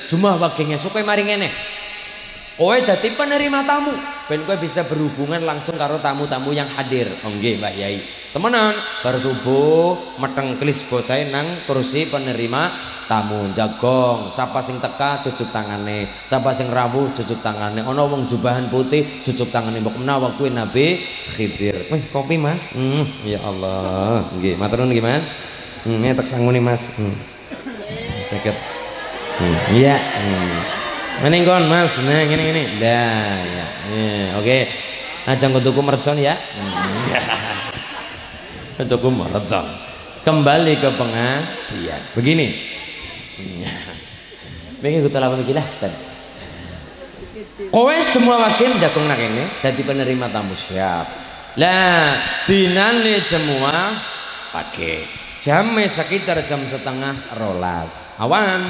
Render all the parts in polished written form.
Jumat wagenge supaya mari ngene. Kowe dadi penerima tamu, ben kowe bisa berhubungan langsung karo tamu-tamu yang hadir. Oh nggih Mbak Yai. Temenan, bar subuh meteng klis bocahe nang kursi penerima tamu jagong. Sapa sing teka cucuk tangane, sapa sing rawuh cucuk tangane. Ana wong jubahan putih cucuk tangane. Mbok menawa kuwi Nabi Khidir. Kopi Mas. Ya Allah. Nggih, matur nuwun nggih Mas. Tak sanguni Mas. Sakit. Iya. Meninggon Mas, nah gini. Dah ya. Oke. Ajang kutuku mercon ya. Kutuku mercon. Kembali ke pengajian. Begini. Pengen kutu lawan iki lah, Jan. Kowe semua wakil jagung nak ini dadi penerima tamu siap. Lah, dinane semua pakai. Jamnya sekitar jam 11:30 awan.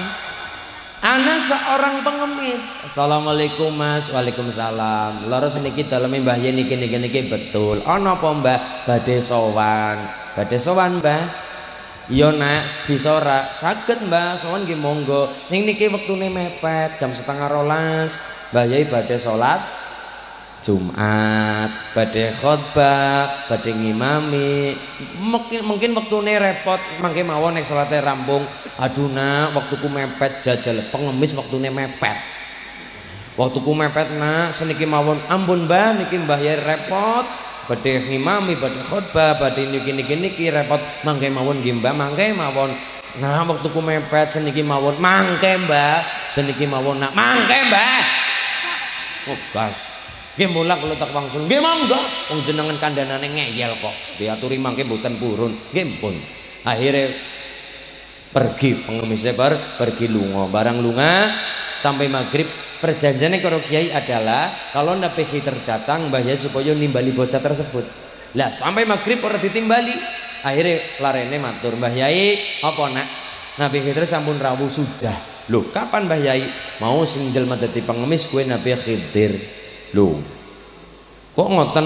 Ana seorang pengemis. Assalamualaikum Mas. Waalaikumsalam. Loro seniki daleme Mbah Yen niki betul. Ana apa Mbah badhe sowan? Badhe sowan Mbah? Iya Nak, bisa ora? Saged Mbah, sowan nggih monggo. Ning niki wektune mepet jam 11:30. Mbah Yai badhe salat Jumat, badhe khotbah, badhe ngimami. Mungkin wektune repot, mangke mawon nek salate rampung. Aduh Nak, waktuku mepet jajal pengemis wektune mepet. Waktuku mepet Nak, seniki mawon. Ampun Mbah, niki Mbah Yai repot. Badhe ngimami, badhe khotbah, badhe niki repot. Mangke mawon nggih Mbah, mangke mawon. Nah, waktuku mepet seniki mawon. Mangke Mbah, seniki mawon Nak. Mangke Mbah. Oh, gas. Nggih mulak kula tak wangsul. Nggih monggo. Wong jenengan kandhanane ngeyel kok. Diaturi mangke mboten purun. Nggih pun. Akhire pergi pengemisnya pergi lunga. Barang lunga sampai maghrib perjanjiannya karo Kiai adalah kalau Nabi Khidir datang Mbah Yai supaya nimbali bocah tersebut. Lah sampai maghrib ora ditimbali. Akhirnya larene matur Mbah Yai apa Nak? Nabi Khidir sampun rawuh sudah. Loh kapan Mbah Yai mau sing jelma dadi pengemis kuwi Nabi Khidir? Loh kok ngoten?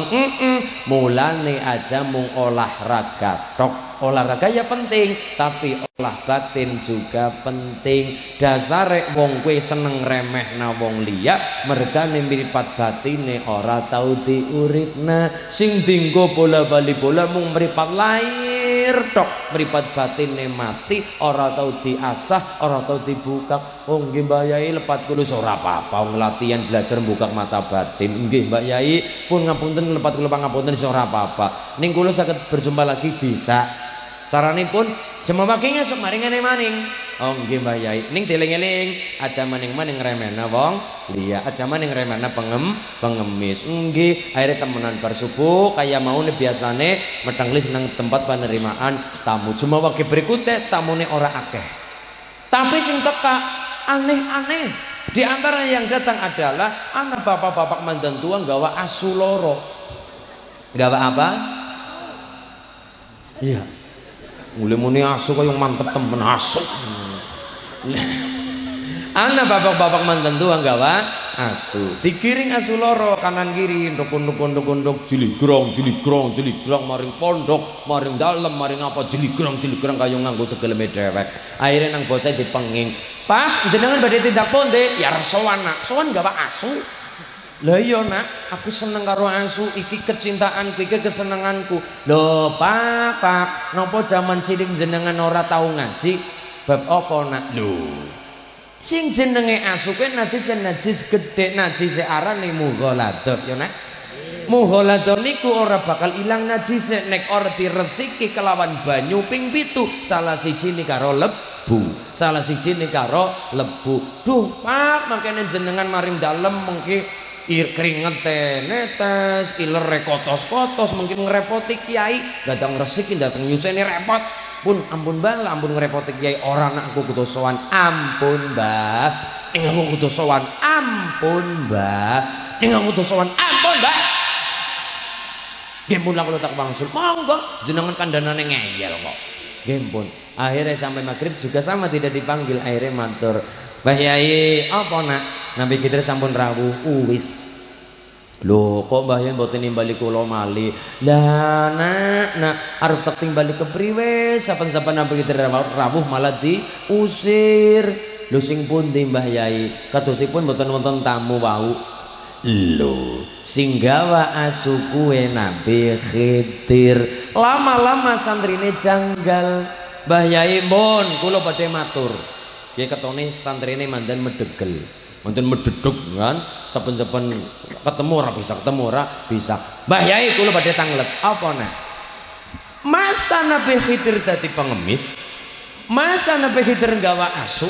Mulane aja mung olahraga tok. Olahraga ya penting, tapi olah batin juga penting. Dasare wong kowe seneng remehna wong liya, mergane mripat batine ora tau diuripna. Sing dinggo bola-bali bola mung mripat lahir tok, mripat batine mati, ora tau diasah, ora tau dibuka. Oh nggih Mbak Yai lepat kula ora apa-apa, wong latihan belajar buka mata batin. Nggih Mbak Yai, pun ngapunten lepat kula pangapunten ora apa-apa. Ning kula saged berjumpa lagi bisa. Caranipun jemaah wakinge sok maring-maring. Oh nggih Mbah Yai, ning dieling-eling aja maning-maning remehna wong liya, aja maning remehna pengemis. Nggih, akhire temenan bar subuh kaya maune biasane medanglis nang tempat penerimaan tamu. Jemaah waki berikutnya tamune ora akeh. Tapi sing teka aneh-aneh. Di antara yang datang adalah anak bapak-bapak mandan tua nggawa asu loro. Nggawa apa? Iya. Mulai muni asu kaya mantep temen asu. Anak bapak-bapak mantan tua nggawa asu. Digiring asu loro kanan kiri nduk-nduk jiligrong maring pondok, maring dalem, maring apa jiligrong kaya nganggo segeleme dhewek. Akhire nang bocah dipenging. Pak, jenengan badhe tindak ponde? Ya sowan Nak. Sowan nggawa asu. Lah iya Nak, aku seneng karo asu, iki kecintaanku, iki kesenenganku. Lho Pak, napa jaman cilik jenengan ora tau ngaji? Bab apa Nak? Lho. Sing jenenge asu kuwi najis gedhe, najise arane mughaladha ya Nak. Mughaladha niku ora bakal ilang najise nek ora diresiki kelawan banyu ping 7, salah siji karo lebu. Salah siji karo lebu. Duh Pak, makane jenengan maring dalem mengki keringet netes, ilere kotos-kotos, mungkin ngerepoti kiai, datang resiki, datang nyuseni repot. Pun ampun Mbah, ampun ngerepoti kiai, orang nak aku kudu sowan. Ampun Mbah, ning aku kudu sowan. Ampun Mbah, ning aku kudu sowan. Ampun Mbah. Nggih pun kula tak wangsul. Monggo jenengan kandhanane ngeyel kok. Nggih pun. Akhirnya sampai maghrib juga sama tidak dipanggil, akhirnya matur. Mbah Yai, apa Nak? Nabi Khidir sampun rawuh. Wis. Lho kok Mbah Yai mboten nimbali kula malih. Lah nak arep tak timbali kepriwe saben-saben napa kita rawuh malah diusir. Lho sing pundi Mbah Yai? Kadosipun mboten wonten tamu wau. Lho sing gawa asu kuwe Nabi Khidir. Lama-lama santrine janggal. Mbah Yai pun kula badhe matur. Nggih ketone santrine mandan medegel. Wonten mededeg kan saben-saben ketemu ora bisa. Mbah Yai kula badhe tanglet. Apa nek? Masa Nabi Khidir dadi pengemis? Masa Nabi Khidir nggawa asu?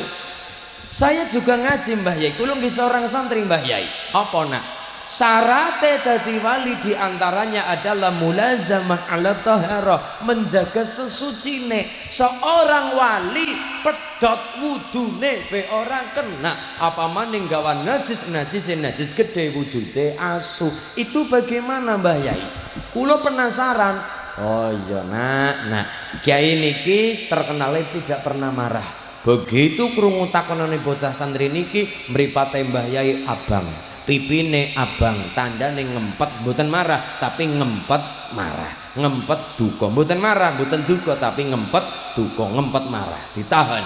Saya juga ngaji Mbah Yai. Kula nggih seorang santri Mbah Yai. Apa nak? Syaratnya dadi wali diantaranya adalah mulazamah ala taharah, menjaga sesucine. Seorang wali pedot wudune be orang kena, apa maning gawa najis gede wujude asu. Itu bagaimana Mbah Yai? Kula penasaran. Oh iya nak Kiai niki terkenalnya tidak pernah marah. Begitu krungu takonane bocah santri niki mripate Mbah Yai abang, pipine abang, tandane ngempet mboten marah tapi ngempet marah, ngempet duka mboten marah, mboten duka tapi ngempet duka, ngempet marah ditahan.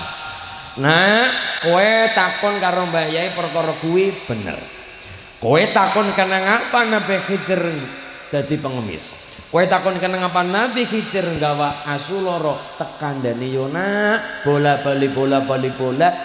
Nah kowe takon karo Mbah Yai perkara kuwi bener. Kowe takon kenang apa Nabi Khidir dadi pengemis? Kowe takon kenang apa Nabi Khidir nggawa asu loro tekandane yo nak bola bali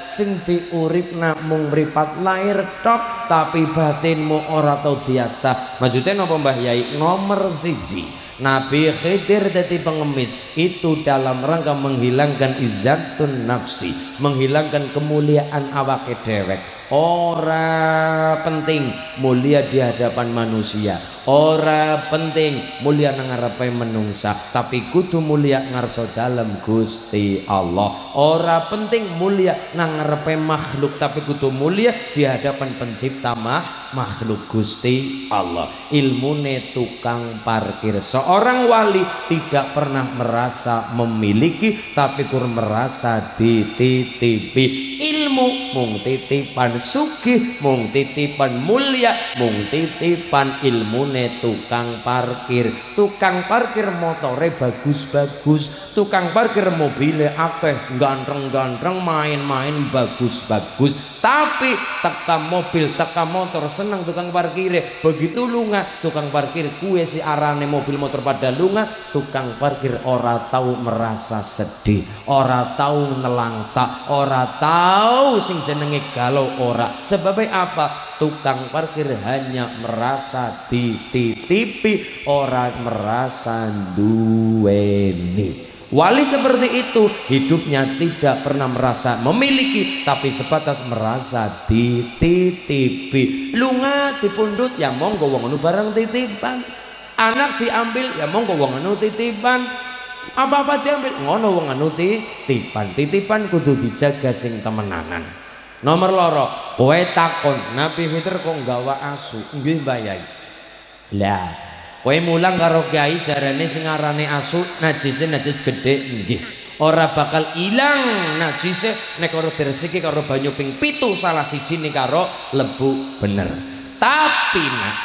sing diuripna mung mripat lahir tok tapi batinmu ora tau biasa. Maksudnya napa Mbah Yai? Nomor siji Nabi Khidir dadi pengemis itu dalam rangka menghilangkan izzatun nafsi, menghilangkan kemuliaan awake dhewek. Ora penting mulia di hadapan manusia, ora penting mulia nang ngarepe menungsa, tapi kudu mulia ngarsa dalem Gusti Allah. Ora penting mulia nang ngarepe makhluk, tapi kudu mulia di hadapan pencipta makhluk Gusti Allah. Ilmune tukang parkir. Seorang wali tidak pernah merasa memiliki, tapi kur merasa dititipi. Ilmu mung titipan, sugih mung titipan, mulia mung titipan. Ilmune tukang parkir. Tukang parkir motore bagus-bagus, tukang parkir mobile akeh, ganteng-ganteng, main-main bagus-bagus, tapi teka mobil teka motor seneng tukang parkir. Begitu lunga tukang parkir kue si arane mobil motor pada lunga, tukang parkir ora tahu merasa sedih, ora tahu nelangsa, ora tahu sing jenenge galau ora. Sebabnya apa? Tukang parkir hanya merasa dititipi, ora merasa duweni. Wali seperti itu hidupnya tidak pernah merasa memiliki, tapi sebatas merasa dititipi. Lunga dipundhut ya monggo wong anu barang titipan, anak diambil ya monggo wong anu titipan, apa-apa diambil ngono wong anu titipan. Titipan kudu dijaga sing temenanan. Nomor loro, kowe takon Nabi Khidir kok nggawa asu? Nggih Mbah Yai. Lah kowe mulang karo kiai jarane sing arane asu najise najis gede nggih. Ora bakal ilang najise nek ora diresiki karo banyu ping 7 salah siji ning karo lebu bener. Tapi nak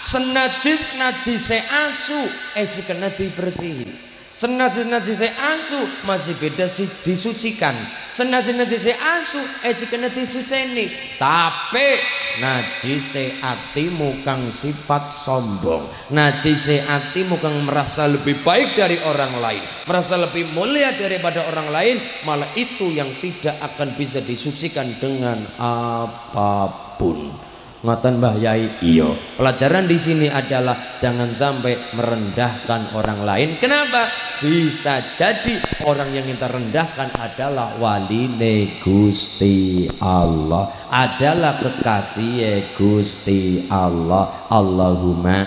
senajis najise asu sing kena dibersihi. Senajis-najise asu masih beda sih disucikan. Senajis-najise asu sing kena disuceni. Tapi najise atimu kang sifat sombong, najise atimu kang merasa lebih baik dari orang lain, merasa lebih mulia daripada orang lain, malah itu yang tidak akan bisa disucikan dengan apapun. Ngoten Mbah Yai. Iya. Pelajaran di sini adalah jangan sampai merendahkan orang lain. Kenapa? Bisa jadi orang yang kita rendahkan adalah waline Gusti Allah, adalah kekasih Gusti Allah. Allahumma.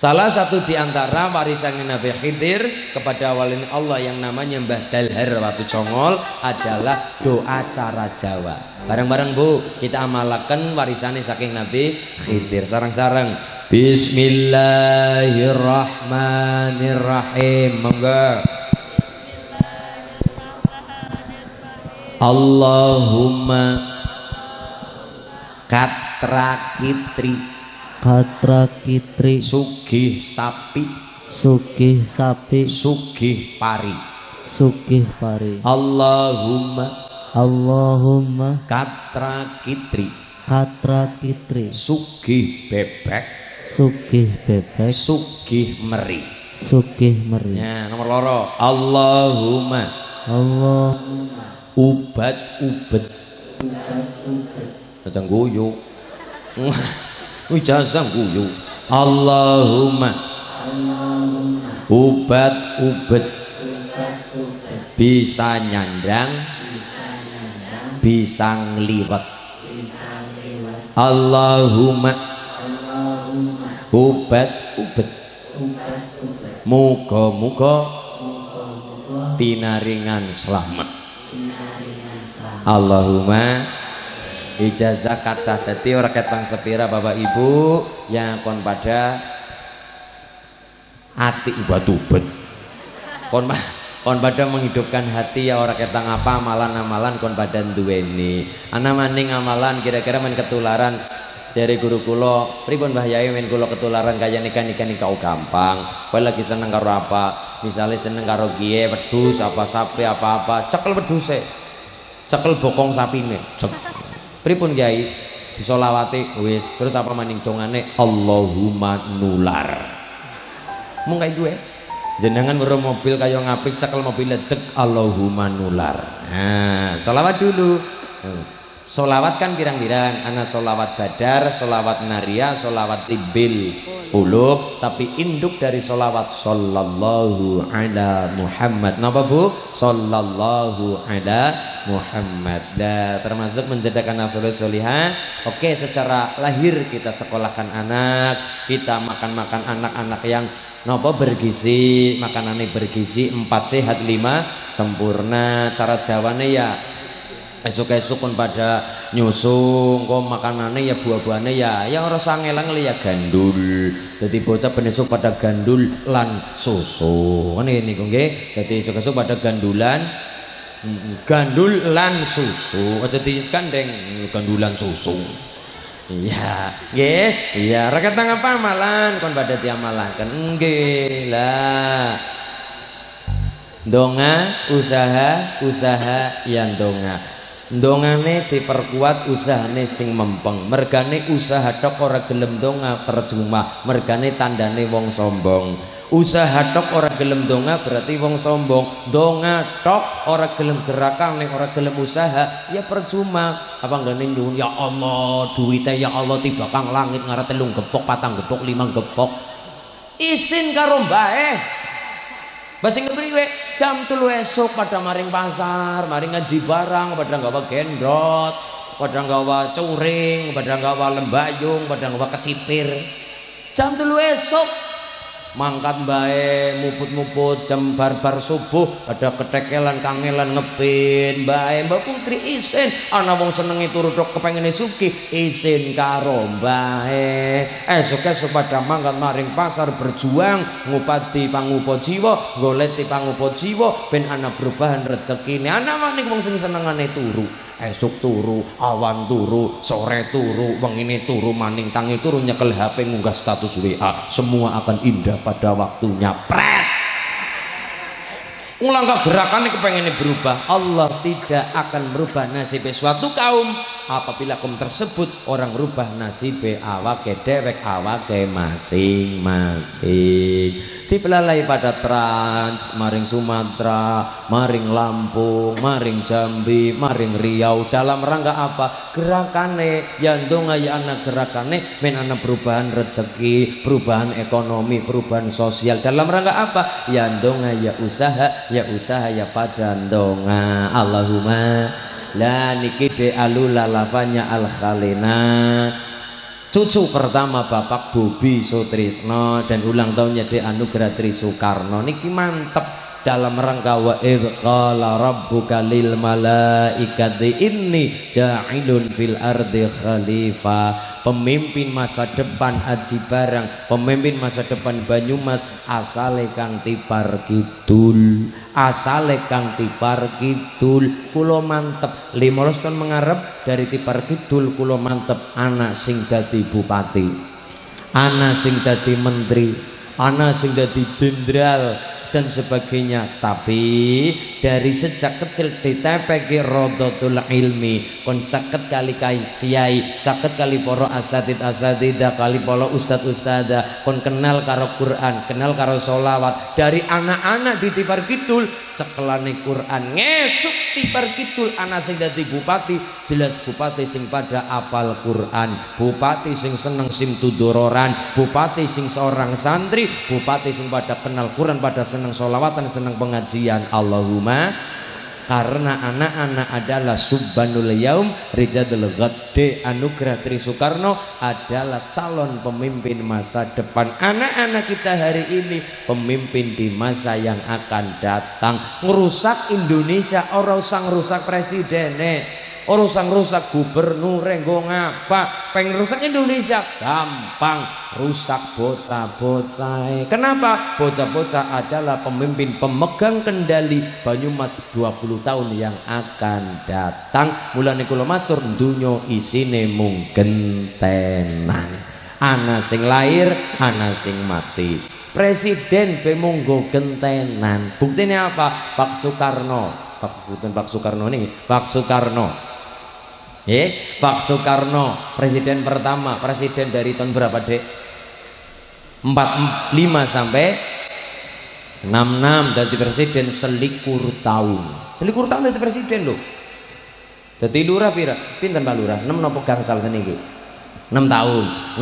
Salah satu di antara warisan Nabi Khidir kepada wali Allah yang namanya Mbah Dalhar Watu Congol adalah doa cara Jawa. Bareng-bareng Bu, kita amalkan warisannya saking Nabi Khidir. Sarang-sarang. Bismillahirrahmanirrahim. Monggo. Allahumma katra kitri Katra kitri. Sugih sapi. Sugih sapi. Sugih pari. Sugih pari. Allahumma katra kitri. Katra kitri. Sugih bebek. Sugih bebek. Sugih meri. Sugih meri. Ya, nomor loro. Allahumma ubat ubet. Aja guyu. Ijazah guyu. Allahumma ubat ubet. Bisa nyandang, bisa ngliwet. Allahumma ubat ubet. Muga-muga pinaringan selamat. Allahumma ijazah kata dadi ora ketang sepira Bapak Ibu yang kon pada ati ubat ubet. Kon pada menghidupkan hati ya orang ketang apa amalan-amalan kon pada duweni. Ana maning amalan kira-kira men ketularan jari guru kula, pripun Mbah Yai men kula ketularan kaya nikah-nikah kau gampang. Kowe lagi seneng karo apa? Misalnya seneng karo kiye wedhus apa sapi apa-apa, cekel wedhuse. Cekel bokong sapine. Pripun Kyai? Disolawati wis, terus apa maning dongane? Allahumma nular. Mung kae duwe. Jenengan weruh mobil kaya ngapik cekel mobil lecek Allahumma nular. Nah, sholawat dulu. Sholawat kan pirang-pirang, ana sholawat badar, sholawat naria, sholawat tibil ulub, tapi induk dari sholawat sallallahu ala Muhammad. Napa Bu? Sallallahu ala Muhammad. Termasuk menjadikan anak soleh-solihah. Oke, secara lahir kita sekolahkan anak, kita makan-makan anak-anak yang nopo bergizi, makanannya bergizi, 4 sehat 5 sempurna. Cara jawane ya esuk-esuk pun pada nyusung, kok makanannya ya buah-buahnya ya orang sangelang ya gandul. Jadi bocah penesuk pada gandul lan susu. Ini kok nggih. Jadi esuk-esuk pada gandulan, gandul lan susu. Aja digandeng gandulan susu. Iya, nggih. Iya, rakyat tang apa amalan kon pada diamalaken nggih lah. Donga, usaha yang donga. Dongane diperkuat, usahane sing mempeng. Mergane usaha tok ora gelem donga percuma. Mergane tandane wong sombong. Usaha tok ora gelem donga berarti wong sombong. Donga tok ora gelem gerakan, nek ora gelem usaha ya percuma. Apa nggane nyuwun ya Allah, duwite ya Allah tiba kang langit ngarep 3 gepok, 4 gepok, 5 gepok. Isin karo mbae. Basing kepriwe jam 3 esuk pada maring pasar, maring ngaji barang, pada nggawa gendrot, pada nggawa curing, pada nggawa lembayung, pada nggawa kecipir. Jam 3 esuk mangkat bae muput-muput jam bar subuh ada ketekelan kangelan ngepin bae Mbak Putri isin ana wong senengi turu tok kepengene sugih isin karo bae esuk-esuk pada mangkat maring pasar berjuang ngupati pangupa jiwa goleti pangupa jiwa ben ana perubahan rezekine ana maning wong sing senengane turu esuk turu awan turu sore turu wengine turu maning tangi turu nyekel HP ngunggah status WA semua akan indah pada waktunya. Pret ulang gerakannya kepengen berubah. Allah tidak akan merubah nasib suatu kaum apabila kaum tersebut orang rubah nasib awake dewek awake masing-masing. Dipelalai pada Trans, maring Sumatera, maring Lampung, maring Jambi, maring Riau. Dalam rangka apa? Gerakane yang donga ya anak gerakane men anak perubahan rezeki, perubahan ekonomi, perubahan sosial. Dalam rangka apa? Yang donga ya usaha ya pada donga. Allahumma la niki de alula lavanya al khalina. Cucu pertama Bapak Bobi Sutrisno dan ulang tahunnya Dek Anugrah Tri Soekarno niki mantep dalam rangka wa idz qala rabbuka lil malaikati inni ja'ilun fil ardi khalifah. Pemimpin masa depan Aji Barang, pemimpin masa depan Banyumas asale kang tipar kidul, asale kang tipar kidul. Kulo mantep 15 tahun mengarep dari tipar kidul kulo mantep anak sing dadi bupati. ana sing dadi menteri, ana sing dadi jenderal dan sebagainya. Tapi dari sejak kecil ditepeki rodotul ilmi, kon caket kali kiai, caket kali para asatid kali para ustad kon kenal karo Quran, kenal karo solawat. Dari anak-anak di Tipar Kidul cekelane Quran, ngesuk Tipar Kidul ana sing dadi bupati, jelas bupati sing pada apal Quran, bupati sing seneng simtudororan, bupati sing seorang santri, bupati sing pada kenal Quran, pada seneng solawatan, seneng pengajian. Allahumma, karena anak-anak adalah subbanul yaum rijadul ghadde, anugerah Tri Soekarno adalah calon pemimpin masa depan. Anak-anak kita hari ini pemimpin di masa yang akan datang. Ngerusak Indonesia ora usah ngerusak presiden, ora usah ngerusak gubernur, nggo ngapa? Pengen rusak Indonesia gampang, rusak bocah-bocah. Kenapa? Bocah-bocah adalah pemimpin pemegang kendali Banyumas 20 tahun yang akan datang. Mulane kula matur donya isine mung gentenan. Ana sing lahir, ana sing mati. Presiden pe munggo gentenan. Buktine apa? Pak Soekarno. Pak Soekarno. Pak Soekarno presiden pertama, presiden dari tahun berapa dek? 45 sampai 66 dari presiden selikur tahun dari presiden loh. Dadi lurah pira? Pinten Pak Lurah? 6 napa gangsal seniki? 6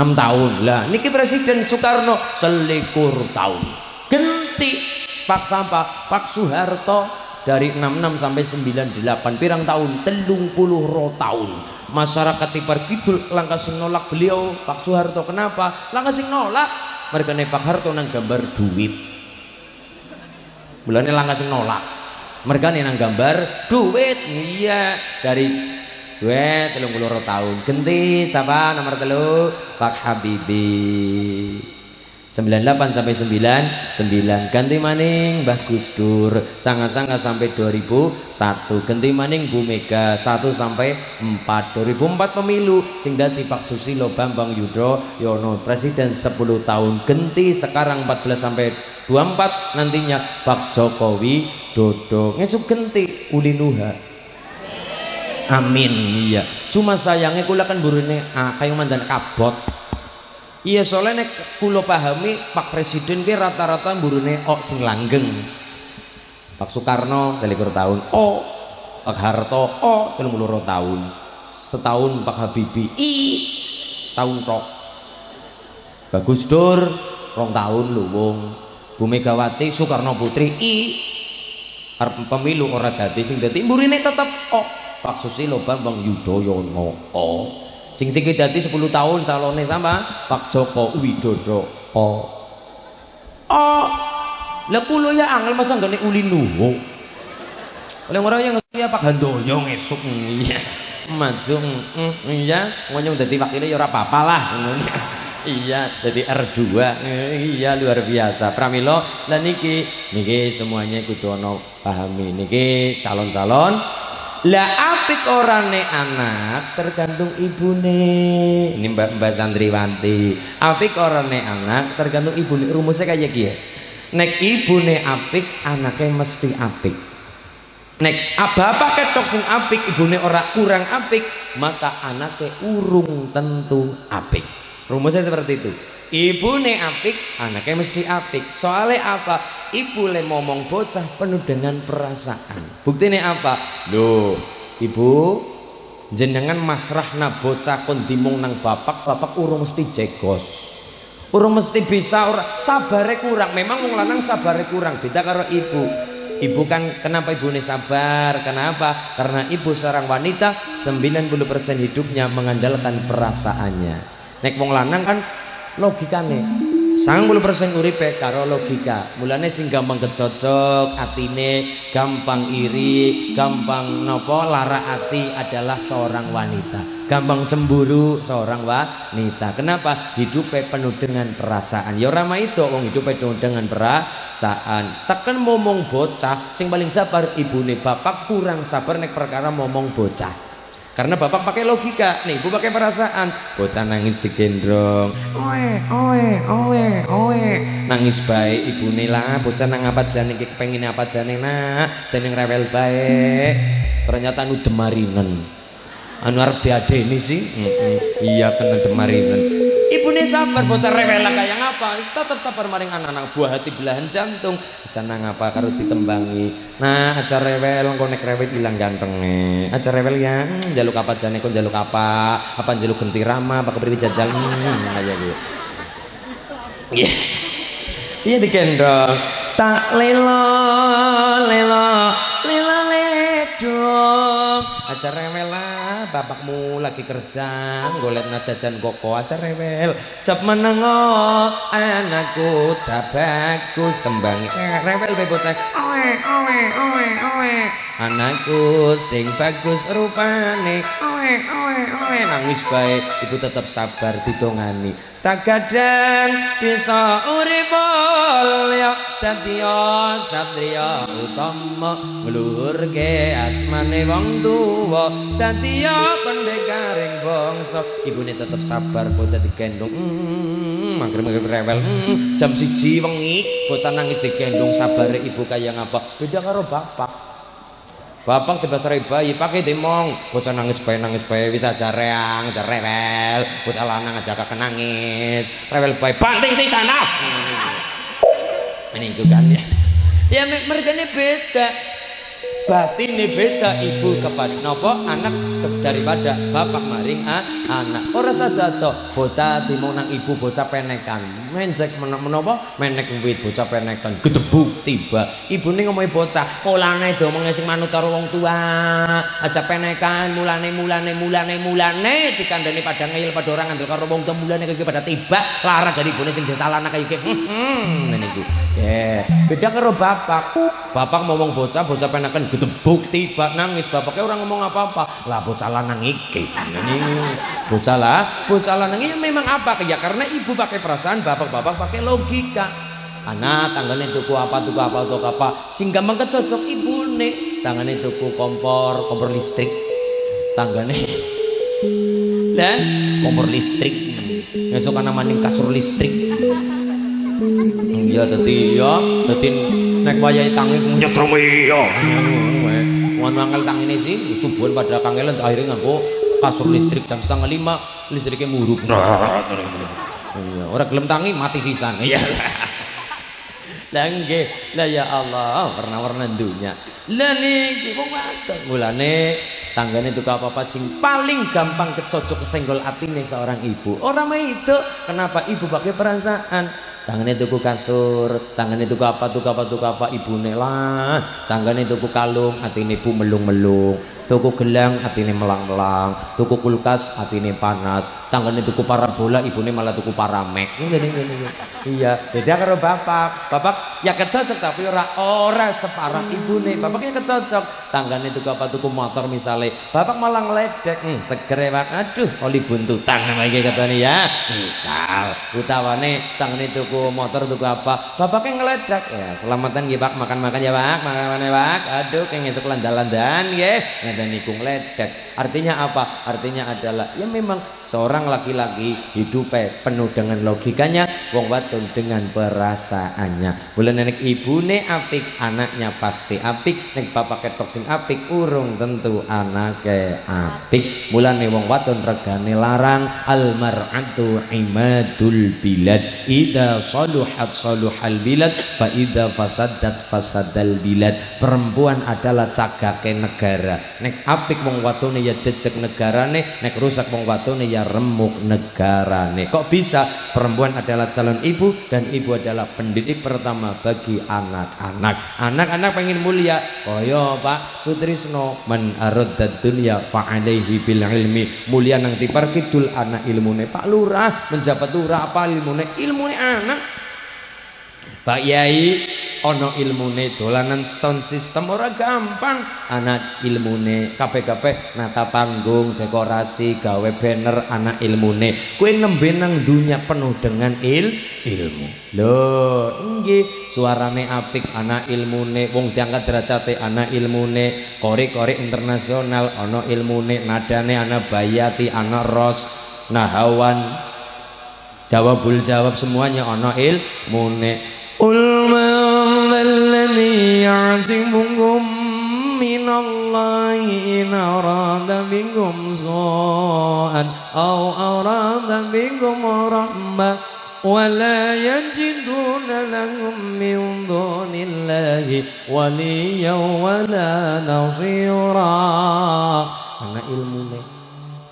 tahun lah niki presiden Soekarno selikur tahun. Genti Pak Soeharto dari 66 sampai 98 pirang tahun? 30 tahun. Masyarakat Tipar Kidul langkah sing nolak beliau Pak Soeharto. Kenapa langkah sing nolak? Mergane Pak Harto nang gambar duit, mulane langkah sing nolak mergane nang gambar duit. Iya, dari duit 30 tahun. Genti siapa nomor 3? Pak Habibie 98 sampai 99. Ganti maning Mbah Gus Dur sanga-sanga sampai 2001. Ganti maning Bu Mega 1 sampai 4. 2004 pemilu sing dadi Pak Susilo Bambang Yudhoyono presiden 10 tahun. Ganti sekarang 14 sampai 24 nantinya Pak Jokowi Dodo. Ngesuk ganti Uli Nuha. Amin. Iya. Cuma sayangnya kula kan burine kayu mandan kabot. Iya, soalnya nek kula pahami Pak Presiden ki rata-rata mburune sing langgeng. Pak Soekarno 21 tahun, Pak Harto 30 tahun. Setahun Pak Habibie tahun tok. Bagus Dur 2 tahun lho wong. Bu Megawati Soekarno Putri arep pemilu ora dadi sing dadi mburine tetep Pak Susilo Bambang Yudhoyono sing dadi 10 tahun calone sama Pak Joko Widodo. Lah kula ya angel masa nggone Uli Nuhu. Oleh ora yang ya Pak Handoyo ngesuk. Iya. Maju iya ngonyong dadi wakile ya ora apa-apa lah ngono. Iya, dadi R2. Iya, luar biasa. Pramila lan niki semuanya kudu ana pahami. Niki calon-calon. Lah apik orane anak tergantung ibune. Ini Mbak Santriwanti. Apik orane anak tergantung ibune. Rumusnya kayak gini. Nek ibune apik, anaknya mesti apik. Nek bapak ketok sing apik, ibune ora kurang apik, maka anaknya urung tentu apik. Rumusnya seperti itu. Ibune apik, anaknya mesti apik. Soalnya apa? Ibu le ngomong bocah penuh dengan perasaan. Buktinya apa? Loh, ibu jenengan masrahna bocah kon dimung nang bapak urung mesti jegos. Urung mesti bisa, ora sabare kurang. Memang wong lanang sabare kurang, beda karo ibu. Ibu kan kenapa ibune sabar? Kenapa? Karena ibu seorang wanita 90% hidupnya mengandalkan perasaannya. Nek wong lanang kan logikane 90% uripe karo logika. Mulane sing gampang kecocok atine, gampang iri, gampang lara ati adalah seorang wanita. Gampang cemburu seorang wanita. Kenapa? Hidupnya penuh dengan perasaan. Ya ora itu wong hidup penuh dengan perasaan. Tekan momong bocah sing paling sabar ibune, bapak kurang sabar nek perkara momong bocah. Karena bapak pakai logika, nih ibu pakai perasaan. Bocah nangis digendong, oe, nangis baik ibu lah. Bocah nang apa jane, pengen apa jane nak, dening rewel baik. Ternyata anu demarinan, anu arep diadeni sih. Iya tenan demarinan. Ibune sabar, bocah rewel kayak ngapa? Tetap sabar maring anak-anak buah hati belahan jantung. Aja nang apa karo ditembangi. Nah, aja rewel engko nek rewel ilang gantenge. Aja rewel ya, njaluk apa jane kok njaluk apa? Apa njaluk genti rama, apa kepriwe jajal aja gitu. Iya. Iya digendong. Tak lelo ledong. Aja rewel lah, bapakmu lagi kerja, golekna jajan koko aja rewel. Cap menengo, anakku cap bagus tembangi. Rewel be bocah. Oe. Anakku sing bagus rupane. Oe. Nangis bae, ibu tetap sabar didongani. Tak kadang bisa urip mulya dadi satriya utama ngluhurke asmane wong tuwa dadi pendekaring bangsa. Ibune tetep sabar, bocah digendong mangger-mangger rewel. Jam 1 wengi bocah nangis digendong, sabare ibu kaya ngapa? Beda karo bapak. Bapak dibasari bayi pakai demong, bocah nangis bae bisa aja reang, aja rewel, bocah lanang aja kakek nangis, rewel bae banting sih sana. Ini juga kan ya. Ya mergane beda. Batine beda ibu kepada nopo anak daripada bapak maring anak. Ora sadado bocah timung nang ibu bocah penekan. Menjek menapa menek wit bocah penekan gedebuk tiba. Ibune ngomongi bocah, "Mulane do omong sing manut karo wong tua. Aja penekan mulane dikandani padha ngeyel padha ora ngandel karo wong tua mulane kaya pada tiba lara dari ibune sing desalana kaya iki." Ngene iki. Beda karo bapak. Bapak ngomong bocah penekan gedebuk tiba nangis, bapaknya orang ngomong apa-apa. Lah bocah lanang iki. Bocah lanang ini memang apa? Ya karena ibu pakai perasaan, bapak pakai logika. Anak tanggane tuku apa sing gampang kecocok ibune. Tangane tuku kompor listrik. Tanggane dan kompor listrik. Ngesuk ana maning kasur listrik. Iya dadi nek wayahe tangi nyetrum iya. Ngono angel tangine sih subuhan pada kangelan akhirnya nganggo kasur listrik jam 4:30 listriknya muruk. Iya, ora gelem tangi mati sisan. Iya. Lah nggih, lah ya Allah, warna-warna dunya. Lah niki wong wadon mulane tanggane tuku apa-apa sing paling gampang kecocok kesenggol atine seorang ibu. Ora mah itu, kenapa ibu pakai perasaan? Tangannya tuku kasur, tangannya tuku apa ibune lah. Tangannya tuku kalung, atine ibu melung-melung. Tuku gelang, atine melang-melang. Tuku kulkas, atine panas. Tangannya tuku parabola, ibune malah tuku paramek. Iya, beda karo bapak. Bapak ya kecocok tapi ora separah ibune. Bapaknya kecocok. Tangannya tuku motor misalnya. Bapak malah ngeledek, seger Pak. Aduh, oli buntutan nama iki katane ya. Misal utawane tangannya tuku motor tuku apa? Bapaknya ngeledak. Ya, selamatan nggih Pak, makan-makan ya Pak. Makan-makan Pak. Aduh, keng esuk landalan-landan nggih. Ngeten niku ngeledak. Artinya apa? Artinya adalah ya memang seorang laki-laki hidupnya penuh dengan logikanya, wong wadon dengan perasaannya. Bulan nek ibune apik, anaknya pasti apik. Nek bapak ketok sing apik, urung tentu anake apik. Mulane wong wadon regane larang, almar'atu imadul bilad. Idza saluhat saluhal bilad, fa idza fasadat fasadal bilad. Perempuan adalah cagake negara. Nek apik wong wadone ya jejeg negarane, nek rusak wong wadone ya remuk negarane. Kok bisa? Perempuan adalah calon ibu dan ibu adalah pendidik pertama bagi anak-anak. Anak-anak pengen mulia, kaya Pak Sutrisno, man aradad dunya fa alaihi bil ilmi. Mulia nang tipar kidul anak ilmune. Pak Lurah menjabat lurah apa ilmune? Ilmune anak. Pak Yai ana ilmune dolanan sound system ora gampang, ana ilmune kabeh-kabeh nata panggung, dekorasi, gawe banner, ana ilmune. Kowe nembe nang dunya penuh dengan ilmu. Lho, nggih, suarane apik ana ilmune, wong diangkat derajate ana ilmune, korek-korek internasional ana ilmune, nadane ana bayati, ana ros, nahawan, jawabul jawab semuanya ana ilmune. Ulma alladhi ya'simukum minallahi in arada bikum su'an aw arada bikum rahmah wa la yajiduna lahum min dunillahi waliyyan wa la nasira. Ana ilmune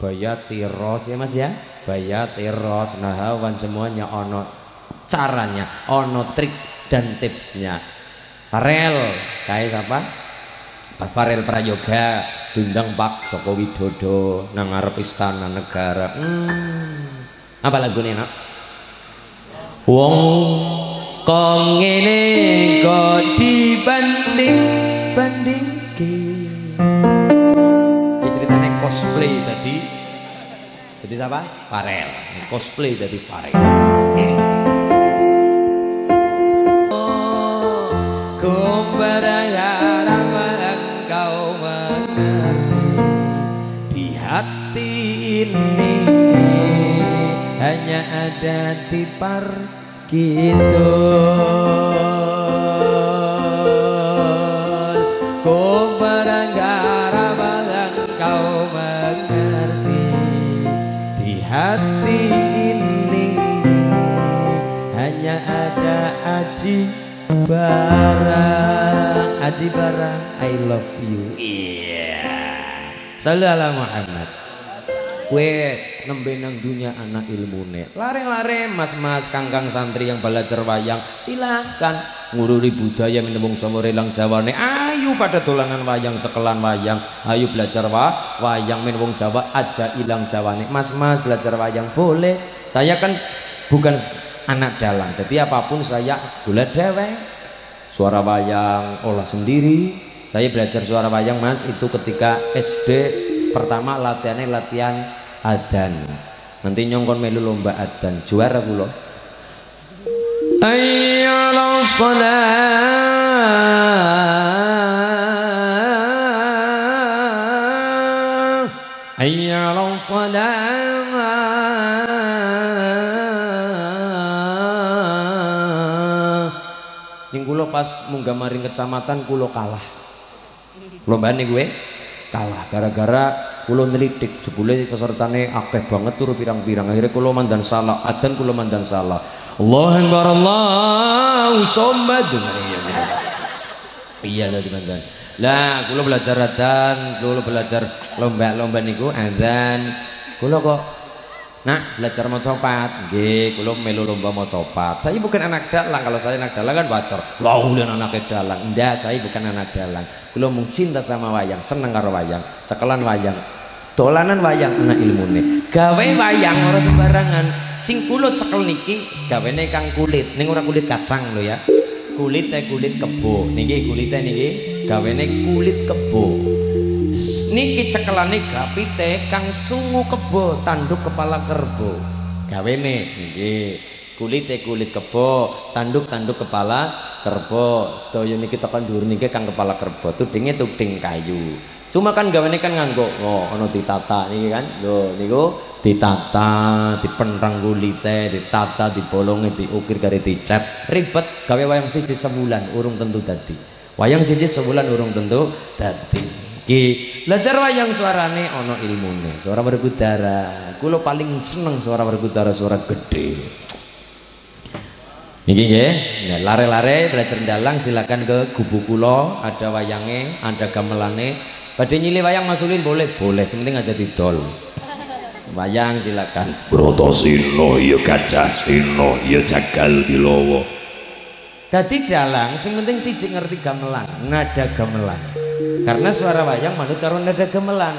bayati ros ya Mas ya, bayati ros, nahawan semuanya ono caranya, ono trik dan tipsnya. Farel kayak siapa? Pak Farel Prayoga diundang Pak Joko Widodo nang ngarep istana negara. Apa lagunya nak? Wong kok ngene kok dibanding-bandingke. Ceritanya cosplay tadi. Jadi siapa? Farel. Cosplay dari Farel. Ku berharap engkau mengerti, di hati ini hanya ada tipar gitu. Ku berharap engkau mengerti, di hati ini hanya ada Aji Barang, Aji Barang, I love you. Sallallahu alaihi Muhammad. Kue nembe nang dunya anak ilmune. Lare-lare mas-mas kangkang santri yang belajar wayang, silakan ngururi budaya minum Jawa relang Jawane. Ayo pada dolanan wayang, cekelan wayang. Ayo belajar wayang minum Jawa aja ilang Jawane. Mas-mas belajar wayang boleh. Saya kan bukan anak dalang, jadi apapun saya gula dewek. Suara wayang olah sendiri. Saya belajar suara wayang Mas itu ketika SD. Pertama latihannya latihan adzan. Nanti nyongkon melu lomba adzan. Juara kula. Ayyala shalah, ayyala shalah. Ning kula pas munggah maring kecamatan kula kalah. Lombane gue kalah gara-gara kula nelitik jebule pesertane akeh banget turu pirang-pirang, akhirnya kula mandan salah adzan, kula mandan salah. Allahu akbar Allahu somad. Iya lho dimandan. Lah kula belajar adzan, kula belajar lomba-lomba niku adzan. Kula kok nak belajar maca copat, nggih, kula melu lomba maca copat. Saya bukan anak dalang, kalau saya anak dalang kan wajar. Lah ulen anak dalang. Ndak, saya bukan anak dalang. Kula mung cinta sama wayang, seneng karo wayang, cekelan wayang. Dolanan wayang ana ilmune. Gawe wayang ora sembarangan. Sing kula cekel niki gawene kang kulit, ning ora kulit kacang lho ya. Kulit kebo. Niki kulite niki gawene kulit kebo. Niki cekelane gapite kang sungu kebo, tanduk kepala kerbo. Gawene nggih, kulite kulit kebo, tanduk kepala kerbo. Sedaya niki tekan dhuwur niki kang kepala kerbo, tudinge tuding kayu. Cuma kan gawene kan nganggo ana ditata niki kan. Lho niku ditata, dipenrang kulite, ditata, dibolongi, diukir karo dicat. Ribet gawe wayang siji sebulan urung tentu dadi. Wayang siji sebulan urung tentu dadi. Belajar wayang suarane ono ilmune, suara bergudara. Kulo paling seneng suara bergudara, suara gede. Niki nggih, nah, lare-lare belajar dalang silakan ke gubuk kulo, ada wayange, ada gamelane. Badhe nyilih wayang Mas Ulin boleh, boleh, sementing aja didol. Wayang silakan. Brotosino ya gajah sino ya jagal dilowo. Dadi dalang sing penting siji ngerti gamelan, nada gamelan. Karena suara wayang manut karo nada gamelan.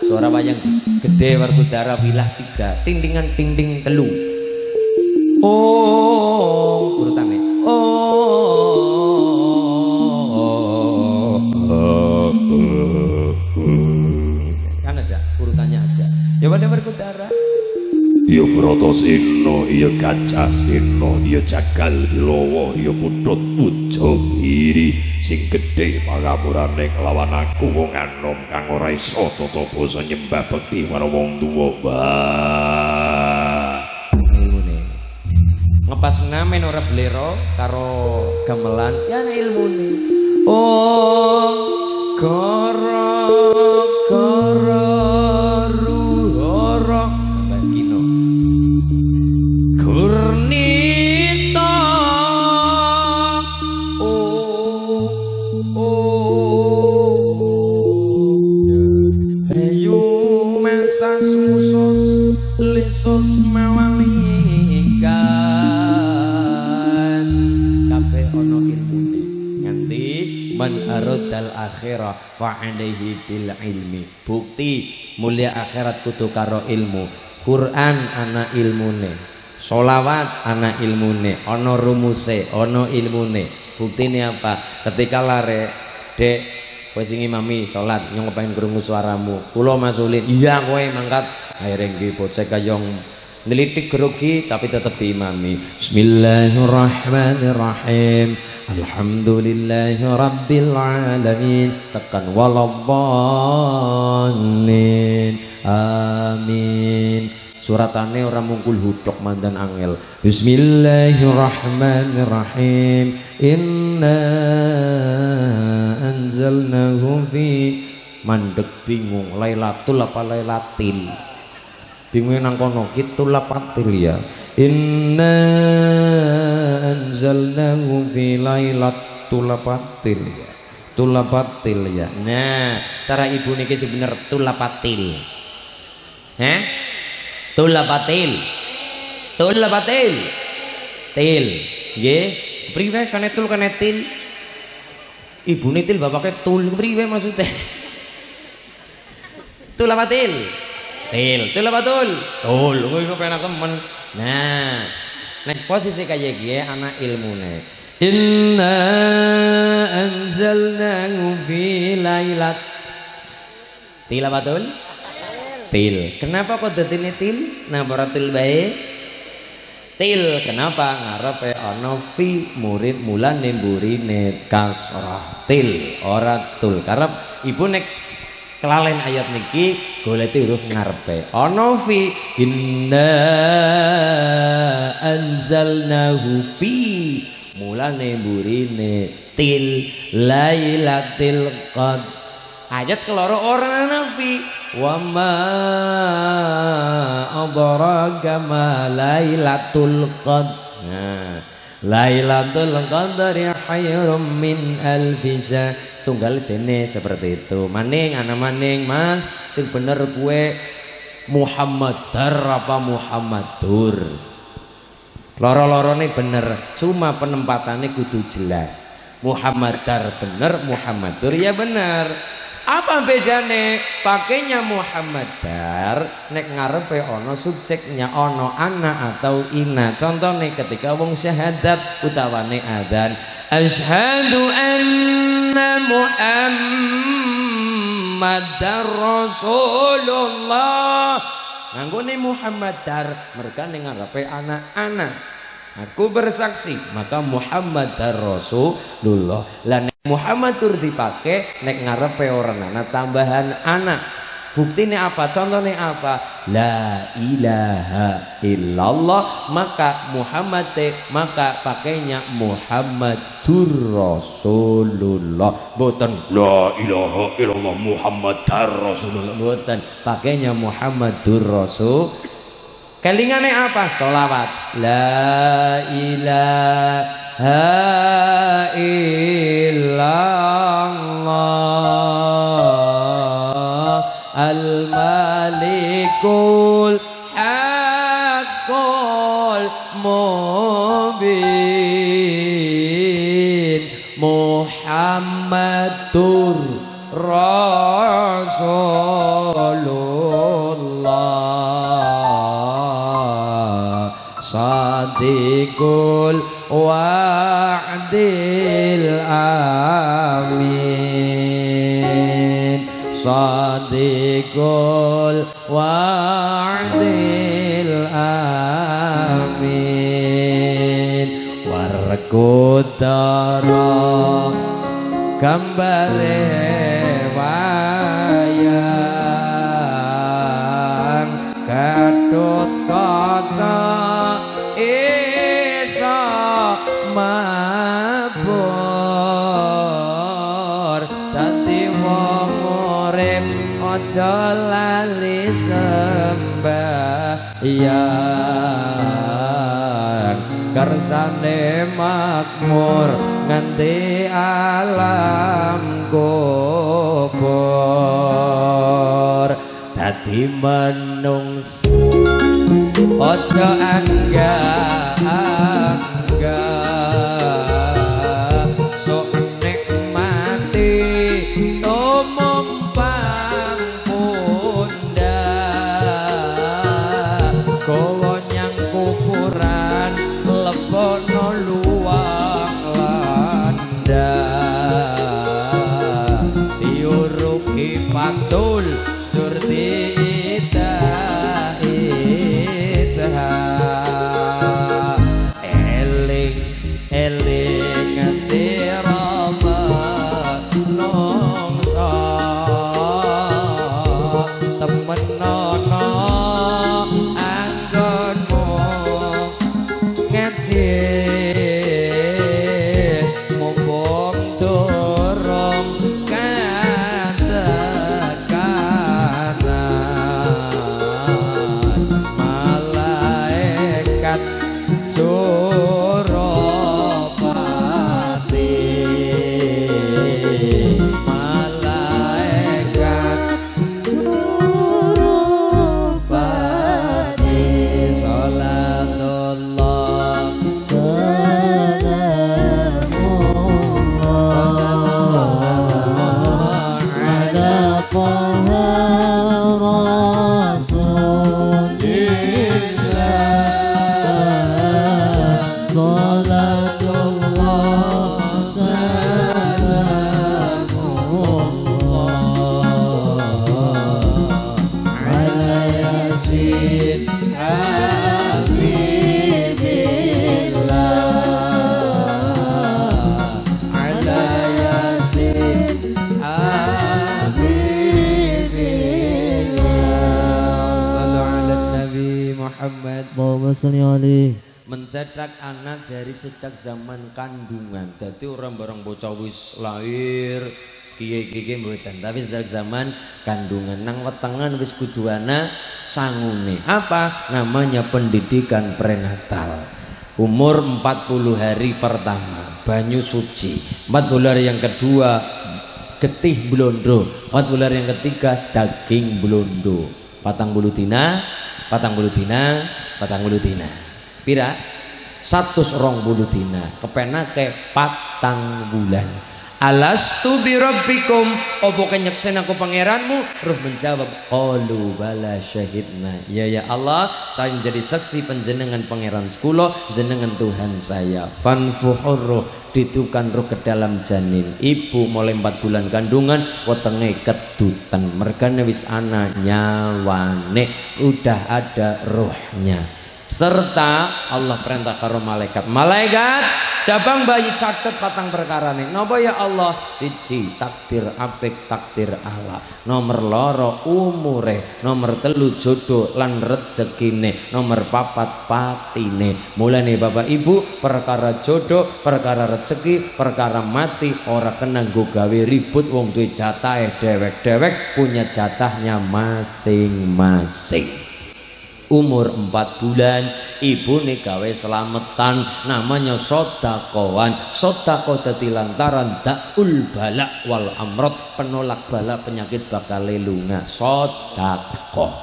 Suara wayang gede werkudara wilah 3, tindingan tinding 3. Oh, urutane. Oh. pada berkudara. Ya Bratasena, ya Gajah Sena, ya Jagal Bilawa, ya Putut Ujagiri sing gedhe pangamurane kelawan aku wong anom kang ora isa tata basa nyembah bekti marang wong tuwa. Ilmune. Ngepas ngamen ora blero karo gamelan ya ilmune. Oh, kara ruhara bagino. Gurnita ayu mesas musos lisos mawalikan kabeh ana ilmune nganti man aradal akhirah fa alaihi bil ilmi. Bukti mulia akhirat kudu karo ilmu. Quran ana ilmune, sholawat ana ilmune, ana rumuse, ana ilmune. Buktine apa? Ketika lare, Dek, kowe sing imami salat nyong pengen krungu suaramu. Kula masulin, iya kowe mangkat. Akhire nggih bocah kayong nelitik grogi tapi tetap diimami. Bismillahirrahmanirrahim. Alhamdulillahi rabbil alamin. Tekan waladhdallin. Amin. Suratane ora mungkul hudok mandan angel. Bismillahirrahmanirrahim. Inna anzalnahu fi mandek bingung Lailatul apa Lailatil. Bingung nang kono kitul lapatil ya. Inna anzalnahu fi lailatul lapatil ya. Tulapatil ya. Nah, cara ibu niki sing bener tulapatil. Tulapatil. Tulapatil. Til. Nggih. Priwe kane tul kane til? Ibune til bapake tul priwe maksude? Tulapatil. Til, tul apa tul? Tul, kowe penak temen. Nah, nek posisi kaya iki ana ilmune. Inna anzalnahu fi lailat. Til apa tul? Til. Kenapa kok dadine til? Napa ora til bae? Til. Kenapa? Ngarepe ana fi murid mulane mburine kasrah. Til, ora tul. Karep ibu nek kelalen ayat niki goleti huruf ngarepe ana fi inna anzalnahu fi mulane burine til lailatul qadr. Ayat keloro ora ana fi wa ma adraka ma lailatul qadr. Nah, Lailatul Qadri khairum min alfi syahr. Tunggal dene seperti itu. Maning ana maning Mas, sing bener kue Muhammadar apa Muhammadur? Loro-lorone bener, cuma penempatannya kudu jelas. Muhammadar bener, Muhammadur ya bener. Apa bedane? Pakainya Muhammadar nek ngarepe ono subjeknya ono ana atau ina. Contohnya ketika wong syahadat utawane adzan, asyhadu anna Muhammadar Rasulullah. Nganggone Muhammadar merkane ngarepe ana-ana. Aku bersaksi maka Muhammadar Rasulullah. Lah Muhammadur dipakai nek ngarepe orang anak tambahan anak. Buktinya apa? Contohnya apa? La ilaha illallah maka Muhammad maka pakainya Muhammadur Rasulullah. Boten La ilaha illallah Muhammadar Rasulullah. Boten pakainya Muhammadur Rasul. Kelingane apa? Sholawat. La ilaha illallah al-malikul haqqul mubin Muhammadur Rasulullah Sadiqul wa'dil amin Sadiqul wa'dil amin warkutara gambare wayang Gadot kaca isa mabur dadi wong urip aja lali sembahyang kersane makmur nganti alam kubur dadi menungso aja angga sok nikmati tumempang pundak kowe nyang kuburan lebono luwang landa diuruki pacul jur eling sirama nongso temenono anggonmu ngaji mumpung durung katekanan malaikat Suropati malaikat Suropati salatullah salamullah ala Allahumma sholli alaihi. mencetak anak dari sejak zaman kandungan. Jadi orang-orang bocah wis lahir kiye-kiye mboten, tapi sejak zaman kandungan nang wetengan wis kudu ana sangune. Apa namanya? Pendidikan prenatal. Umur 40 hari pertama banyu suci, 40 hari yang kedua getih blondo, 40 hari yang ketiga daging blondo, 40 dina pira 120 dina kepenake 4 bulan. Alastu bi rabbikum, opo kenyeksen aku pangeranmu? Ruh menjawab, qalu bala syahidna. Ya Allah, saya menjadi saksi panjenengan pangeran kula, jenengan Tuhan saya. Fanfuhur ruh, ditukan roh ke dalam janin ibu mulai 4 bulan kandungan wetenge kedutan mergane wis ana nyawane, udah ada rohnya. Serta Allah perintah karo malaikat cabang bayi catet 4 perkara nih. Napa ya Allah? Siji takdir apik takdir Allah, nomor loro umure, nomor telu jodoh lan rezekine, nomor 4 patine. Mulane Bapak Ibu, perkara jodoh, perkara rezeki, perkara mati ora kena nggo gawe ribut. Wong duwe jatahe dewek-dewek, punya jatahnya masing-masing. Umur 4 bulan ibu nih gawe selametan, namanya sodakowan. Sodako dadi lantaran daul bala wal amrod, penolak bala penyakit bakal lunga. Sodako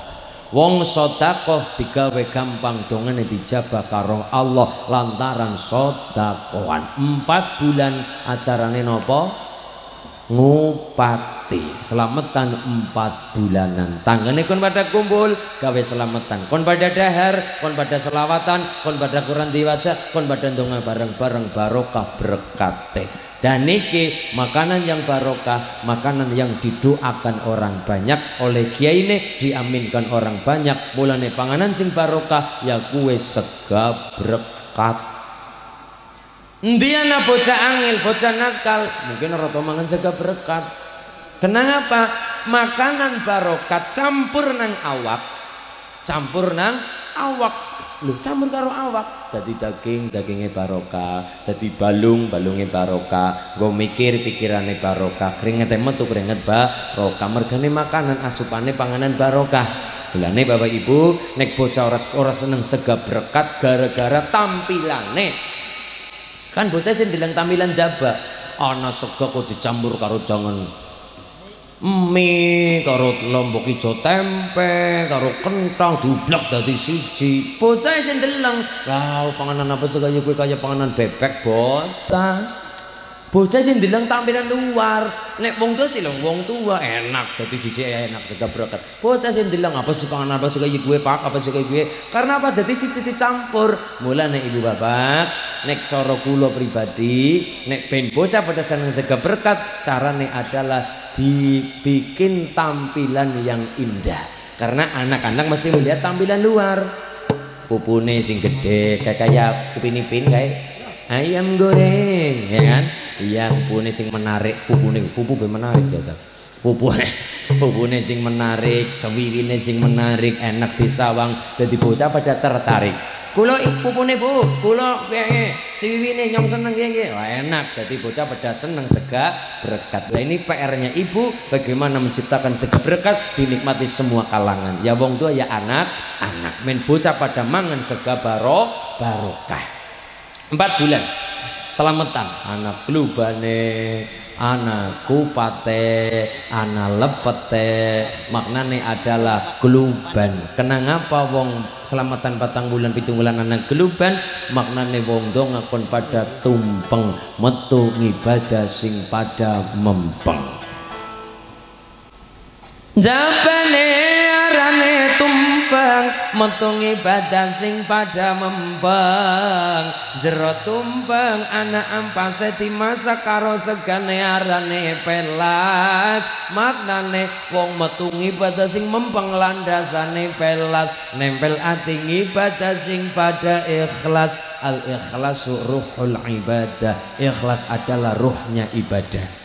wong sodako digawe gampang dongane dijabah karo Allah lantaran sodakowan. 4 bulan acarane nopo? Ngupat pati selamatan 4 bulanan tanggane kon pada kumpul gawe selamatan kon pada dahar kon pada selawatan kon pada Quran diwaca kon pada ndonga bareng-bareng barokah berkate. Dan niki makanan yang barokah, makanan yang didoakan orang banyak oleh kiai ini diaminkan orang banyak. Mulane panganan sing barokah ya kue sega berkat. Endi ana bocah angil, bocah nakal, mungkin ora tau mangan sega berkat. Kenapa? Makanan barokah campur nang awak. Campur nang awak. Lho, campur karo awak. Dadi daging, dagingnya barokah. Dadi balung, balungnya barokah. Nggo mikir, pikirane barokah. Keringetnya metu, keringet barokah. Mergane makanan, asupane panganan barokah. Mulane Bapak Ibu, nek bocah ora seneng sega berkat gara-gara tampilane. Kan bocah sing dilang tampilan jaba, ana sega kok dicampur karo jangan mie, karo lombok ijo tempe, karo kentang dublek dadi siji. Bocah sing ndeleng, "Lah, panganan apa sih kaya kowe kaya panganan bebek, bocah." Bocah sing ndeleng tampilan luar. Nek wong tuwa sih lho, wong tua enak dadi siji enak sega berkat. Bocah sing ndeleng apa sih panganan apa sih kaya kowe, Pak, apa sih kaya kowe. Karena apa dadi siji dicampur. Mulane Ibu Bapak, nek cara kula pribadi, nek ben bocah pada seneng sega berkat, carane adalah dibikin tampilan yang indah. Karena anak-anak masih melihat tampilan luar. Pupune sing gede kayak kepinipin kayak ayam goreng, ya kan? Iya, pupune sing menarik, pupu menarik jasa. Pupune sing menarik, cewiwine sing menarik, enak disawang, dadi bocah pada tertarik. Kula pupune Bu, kula ciwiwine nyong seneng nggih. Wah enak, dadi bocah pada seneng sega berkat. Nah ini PR-nya Ibu, bagaimana menciptakan sega berkat dinikmati semua kalangan. Ya wong tua ya anak-anak. Men bocah pada mangan sega barokah. 4 bulan selamatan anak glubane, anak kupate, anak lepete, maknane adalah gluban. Kenapa wong selamatan 4 bulan 7 bulan anak gluban? Maknane wong dong ngakon pada tumpeng metu ngibadah sing pada mempeng. Jabane arane tumpeng metu ngibadah sing pada mempeng. Jero tumpeng anak ampase dimasak karo segane arane pelas. Maknane wong metu ngibadah sing mempeng landasane pelas. Nempel ati ngibadah sing pada ikhlas. Al ikhlasu ruhul ibadah. Ikhlas adalah ruhnya ibadah.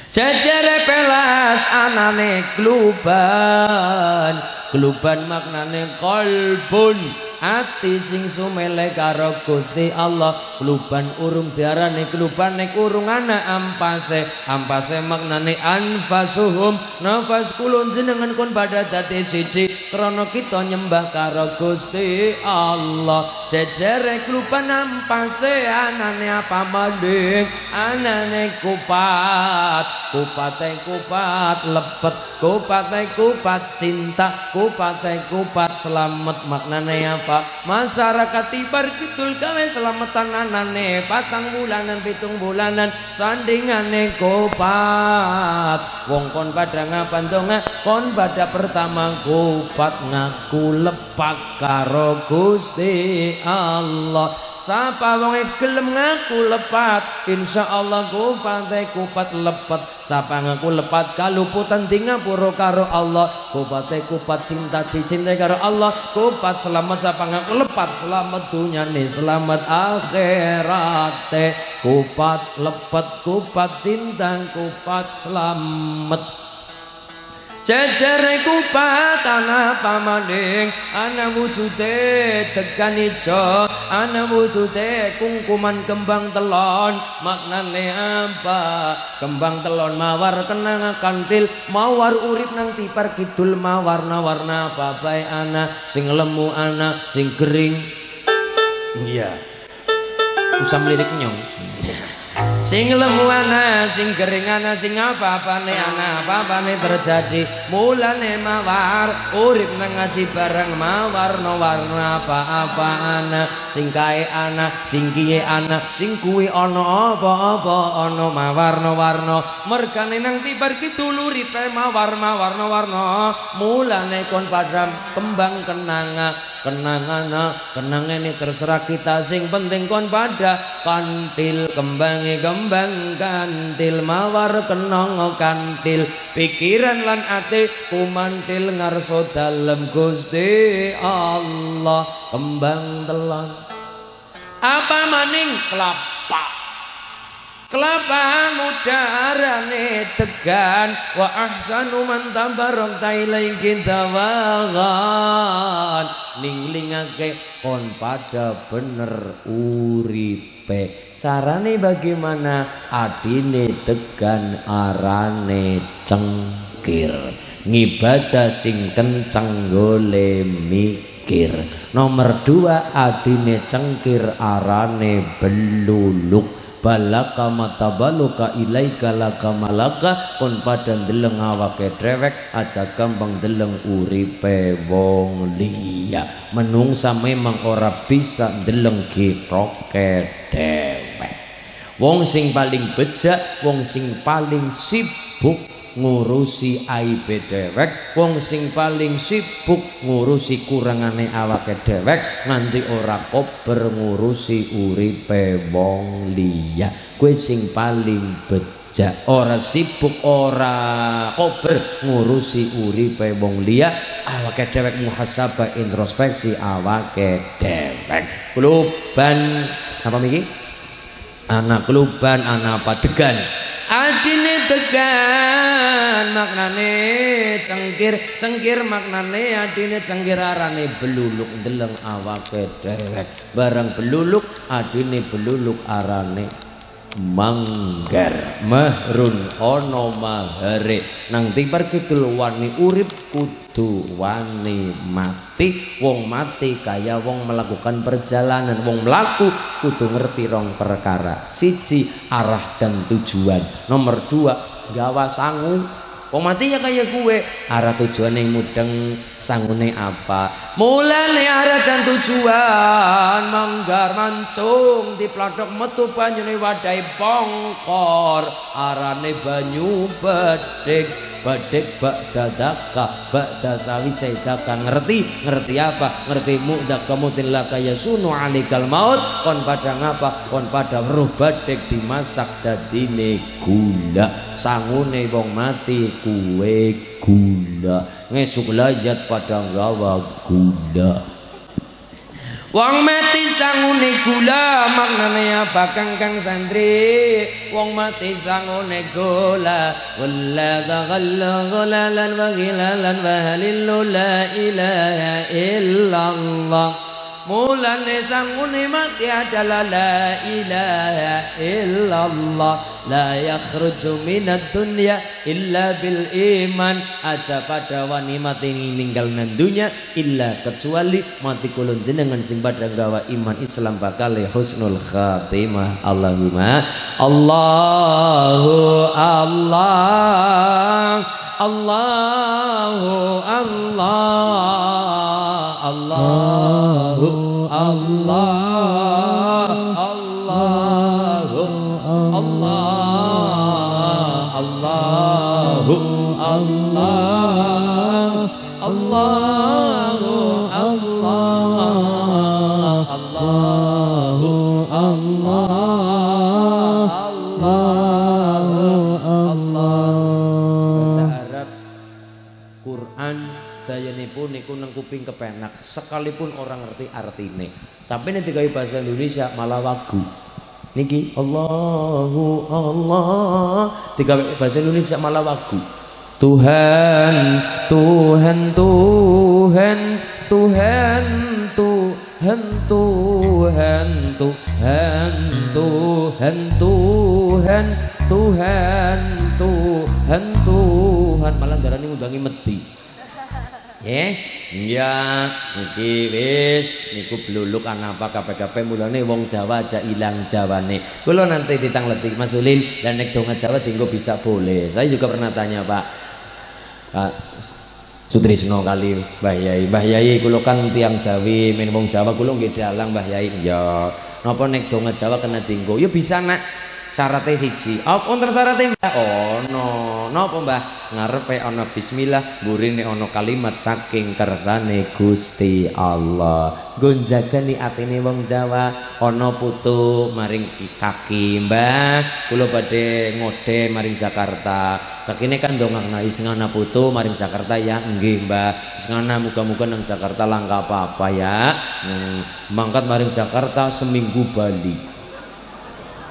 Jajare pelas anane kluban. Kluban maknane kolbun, ati sing sumele karo Gusti Allah. Kluban urung diarani kluban nek urung ana ampase. Ampase maknane anfasuhum, nafas kula jenengan kon pada dadi siji krana kita nyembah karo Gusti Allah. Jejere kluban ampase anane apa manding, anane kupat. Kupate kupat lepet, kupate kupat cinta, kupate kupat selamat. Maknane apa? Masyarakat Tibar Kidul gawe selamatan anane 4 bulanan 7 bulanan sandingane kupat. Wong kon pada ngapandonga, kon pada pertama kupat ngaku lepak karo Gusti Allah. Sapa wong gelem ngaku lepat, insyaallah kupate kupat lepet. Sapa ngaku lepat kaluputan di ngapura karo Allah. Kupate kupat cinta dicintai karo Allah. Kupat selamat, sapa ngaku lepat selamat dunyane selamat akhirate. Kupat lepet, kupat cinta, kupat selamat. Jajare kupat ana pamaning, ana wujude tekan ijo, ana wujude kungkuman kembang telon. Maknane apa? Kembang telon mawar kenang kantil, mawar urip nang Tibar Kidul mawarna-warna apa bae ana, sing lemu ana, sing kering. Iya. Usah melirik nyong. Sing lemu ana, sing kering ana, sing apa-apane ana, apa-apane terjadi. Mulane mawar urip nang ngaji bareng mawarna-warna apa-apa ana, sing kae ana, sing kiye ana, sing kuwi ana apa-apa ana mawarna-warna. Mergane nang tibar kituluri pe mawarna-warna. Mulane kon padha kembang kenanga, kenang ini terserah kita, sing penting kon pada kantil kembangi kembang kantil mawar kenang kantil pikiran lan ati kumantil ngarso dalem Gusti Allah kembang telon apa maning kelapa muda arane tegan wa ahsanu man tabarok tailai kita wagan ninglingake kon pada bener uripe carane bagaimana adine tegan arane cengkir ngibadah sing kenceng gole mikir nomor 2 adine cengkir arane beluluk balaka matabaluka ilaika laka malaka kon padha ndeleng awake dhewek aja gampang ndeleng uripe wong liya menungsa memang ora bisa ndeleng giroke dhewek wong sing paling bejak wong sing paling sibuk ngurusi aibe dhewek wong sing paling sibuk ngurusi kurangane awake dhewek nganti ora kober ngurusi uripe wong liya kowe sing paling bejak ora sibuk ora kober ngurusi uripe wong liya awake dhewek muhasabah introspeksi awake dhewek kluban apa miki anak kluban anak padegan adine tegan maknane cengkir maknane adine cengkir arane beluluk ndeleng awake dhewek barang beluluk adine beluluk arane manggar mahrun ono mahare nang tibar kidul wani urip kudu wani mati wong mati kaya wong melakukan perjalanan wong melaku kudu ngerti rong perkara siji arah dan tujuan nomor 2 gawa sangu wong mati ya kaya gue arah tujuane mudeng sangune apa mulane arah dan tujuan manggar mancung diplathok metu banyune wadai pongkor arane banyu bedhik bakda daka bakda sawise daka ngerti apa ngerti muda kemutin laka yasunu alikal maut kon pada ngapa kon pada weruh badhik dimasak dadine gula sangune wong mati kuwe gula ngesuk layat pada gawa gula wong mati sangune gula maknane apa kang santri wong mati sangune gula walla ghallalan wa ghilalan wa halillu la ilaha illallah mulane sangune mati adalah la ilaha illallah la yakhruju minad dunya illa bil iman aja pada wani mati ninggal nang dunya illa kecuali mati kulun jenengan sing padha gawa iman Islam bakal husnul khatimah Allahumma Allahu Allah Allahu Allah Allahu Allah Allahu Allah Allahu Allah Allahu Allah Allahu dayanipun niku nang kuping kepenak sekalipun orang ngerti artine tapi nek digawe bahasa Indonesia malah wagu niki Allahu Allah digawe bahasa Indonesia malah wagu Tuhan Tuhan Tuhan Tuhan Tuhan Tuhan Tuhan Tuhan Tuhan Tuhan Tuhan Tuhan malah darane ngundangi medi. Iya, niki wis niku bluluk apa kabeh-kabeh mulane wong Jawa aja ilang Jawane. Kula nanti ditangletik Mas Ulin dan nek donga Jawa tinggo bisa boleh. Saya juga pernah tanya Pak Sutrisno kali Mbah Yai kula kan tiang Jawi, men wong Jawa kula nggih dalang Mbah Yai. Ya, napa nek donga Jawa kena tinggo? Ya bisa nak. Syaratnya siji. Apa wonten syaratnya Mbah? Ono. Napa Mbah? Ngarepe ana bismillah, burine ana kalimat saking kersane Gusti Allah. Gonjagani atine wong Jawa, ana putu maring kaki Mbah, kula badhe ngode maring Jakarta. Kakine kan dongakna isngana putu maring Jakarta ya nggih Mbah. Isngana muga-muga nang Jakarta langka apa-apa ya. Mangkat maring Jakarta seminggu Bali.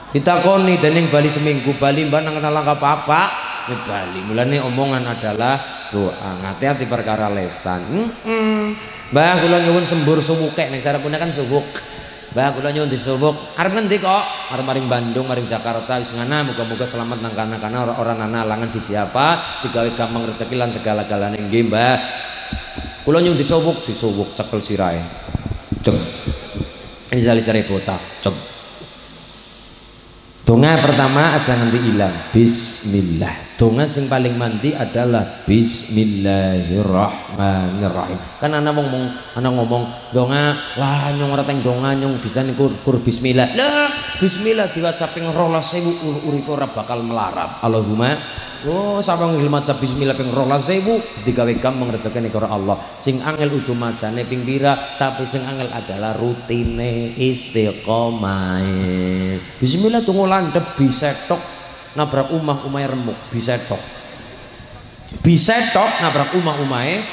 Ditakoni dening Bali seminggu Bali mbak nang langkah apa di Bali mulane omongan adalah doa ngati-hati perkara lesan. Mbah kula nyuwun sembur sumuke nek cara punya kan subuk. Mbah kula nyuwun disubuk arep ngendi kok arep maring Bandung maring Jakarta wis ngana muga-muga selamat nang kana ora ana alangan siji apa digawe gampang rezeki lan segala-galane nggih Mbah. Kula nyuwun disubuk cekel sirahe cek misale sare bocah cek. Donga pertama aja nganti ilang. Bismillah. Donga sing paling mandi adalah Bismillahirrahmanirrahim. Kan ana ngomong donga lah nyong ora teng donga nyong bisa niku kur bismillah. Lah bismillah diwaca ping 12.000 uripe ora bakal melarat. Allahumma sampe ngil maca bismillah ping 12.000 digawe gampang rezekine karo Allah. Sing angel udu macane ping pira, tapi sing angel adalah rutine istiqomah. Bismillah tunggu landhep bisa tok nabrak umah-umahe remuk bisa tok nabrak umah-umahe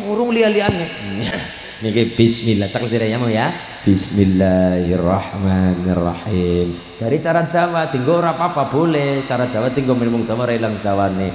urung liya-liyane. Niki bismillah cak siraya mau ya. Bismillahirrahmanirrahim. Dari cara Jawa tinggo ora apa-apa boleh. Cara Jawa tinggo menung Jawa relang Jawane.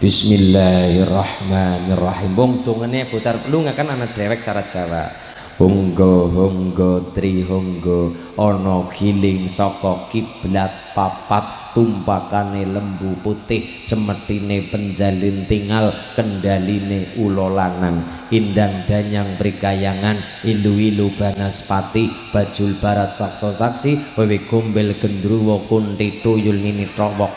Bismillahirrahmanirrahim. Wong dongane bocah lunga kan ana dhewek cara Jawa. Honggo tri honggo ana giling saka kiblat papat tumpakane lembu putih cemetine penjalin tinggal kendaline ula lanang indang danyang prikayangan ilu-ilu banaspati bajul barat sakso saksi wewe gombel gendruwo kunti tuyul nini trowok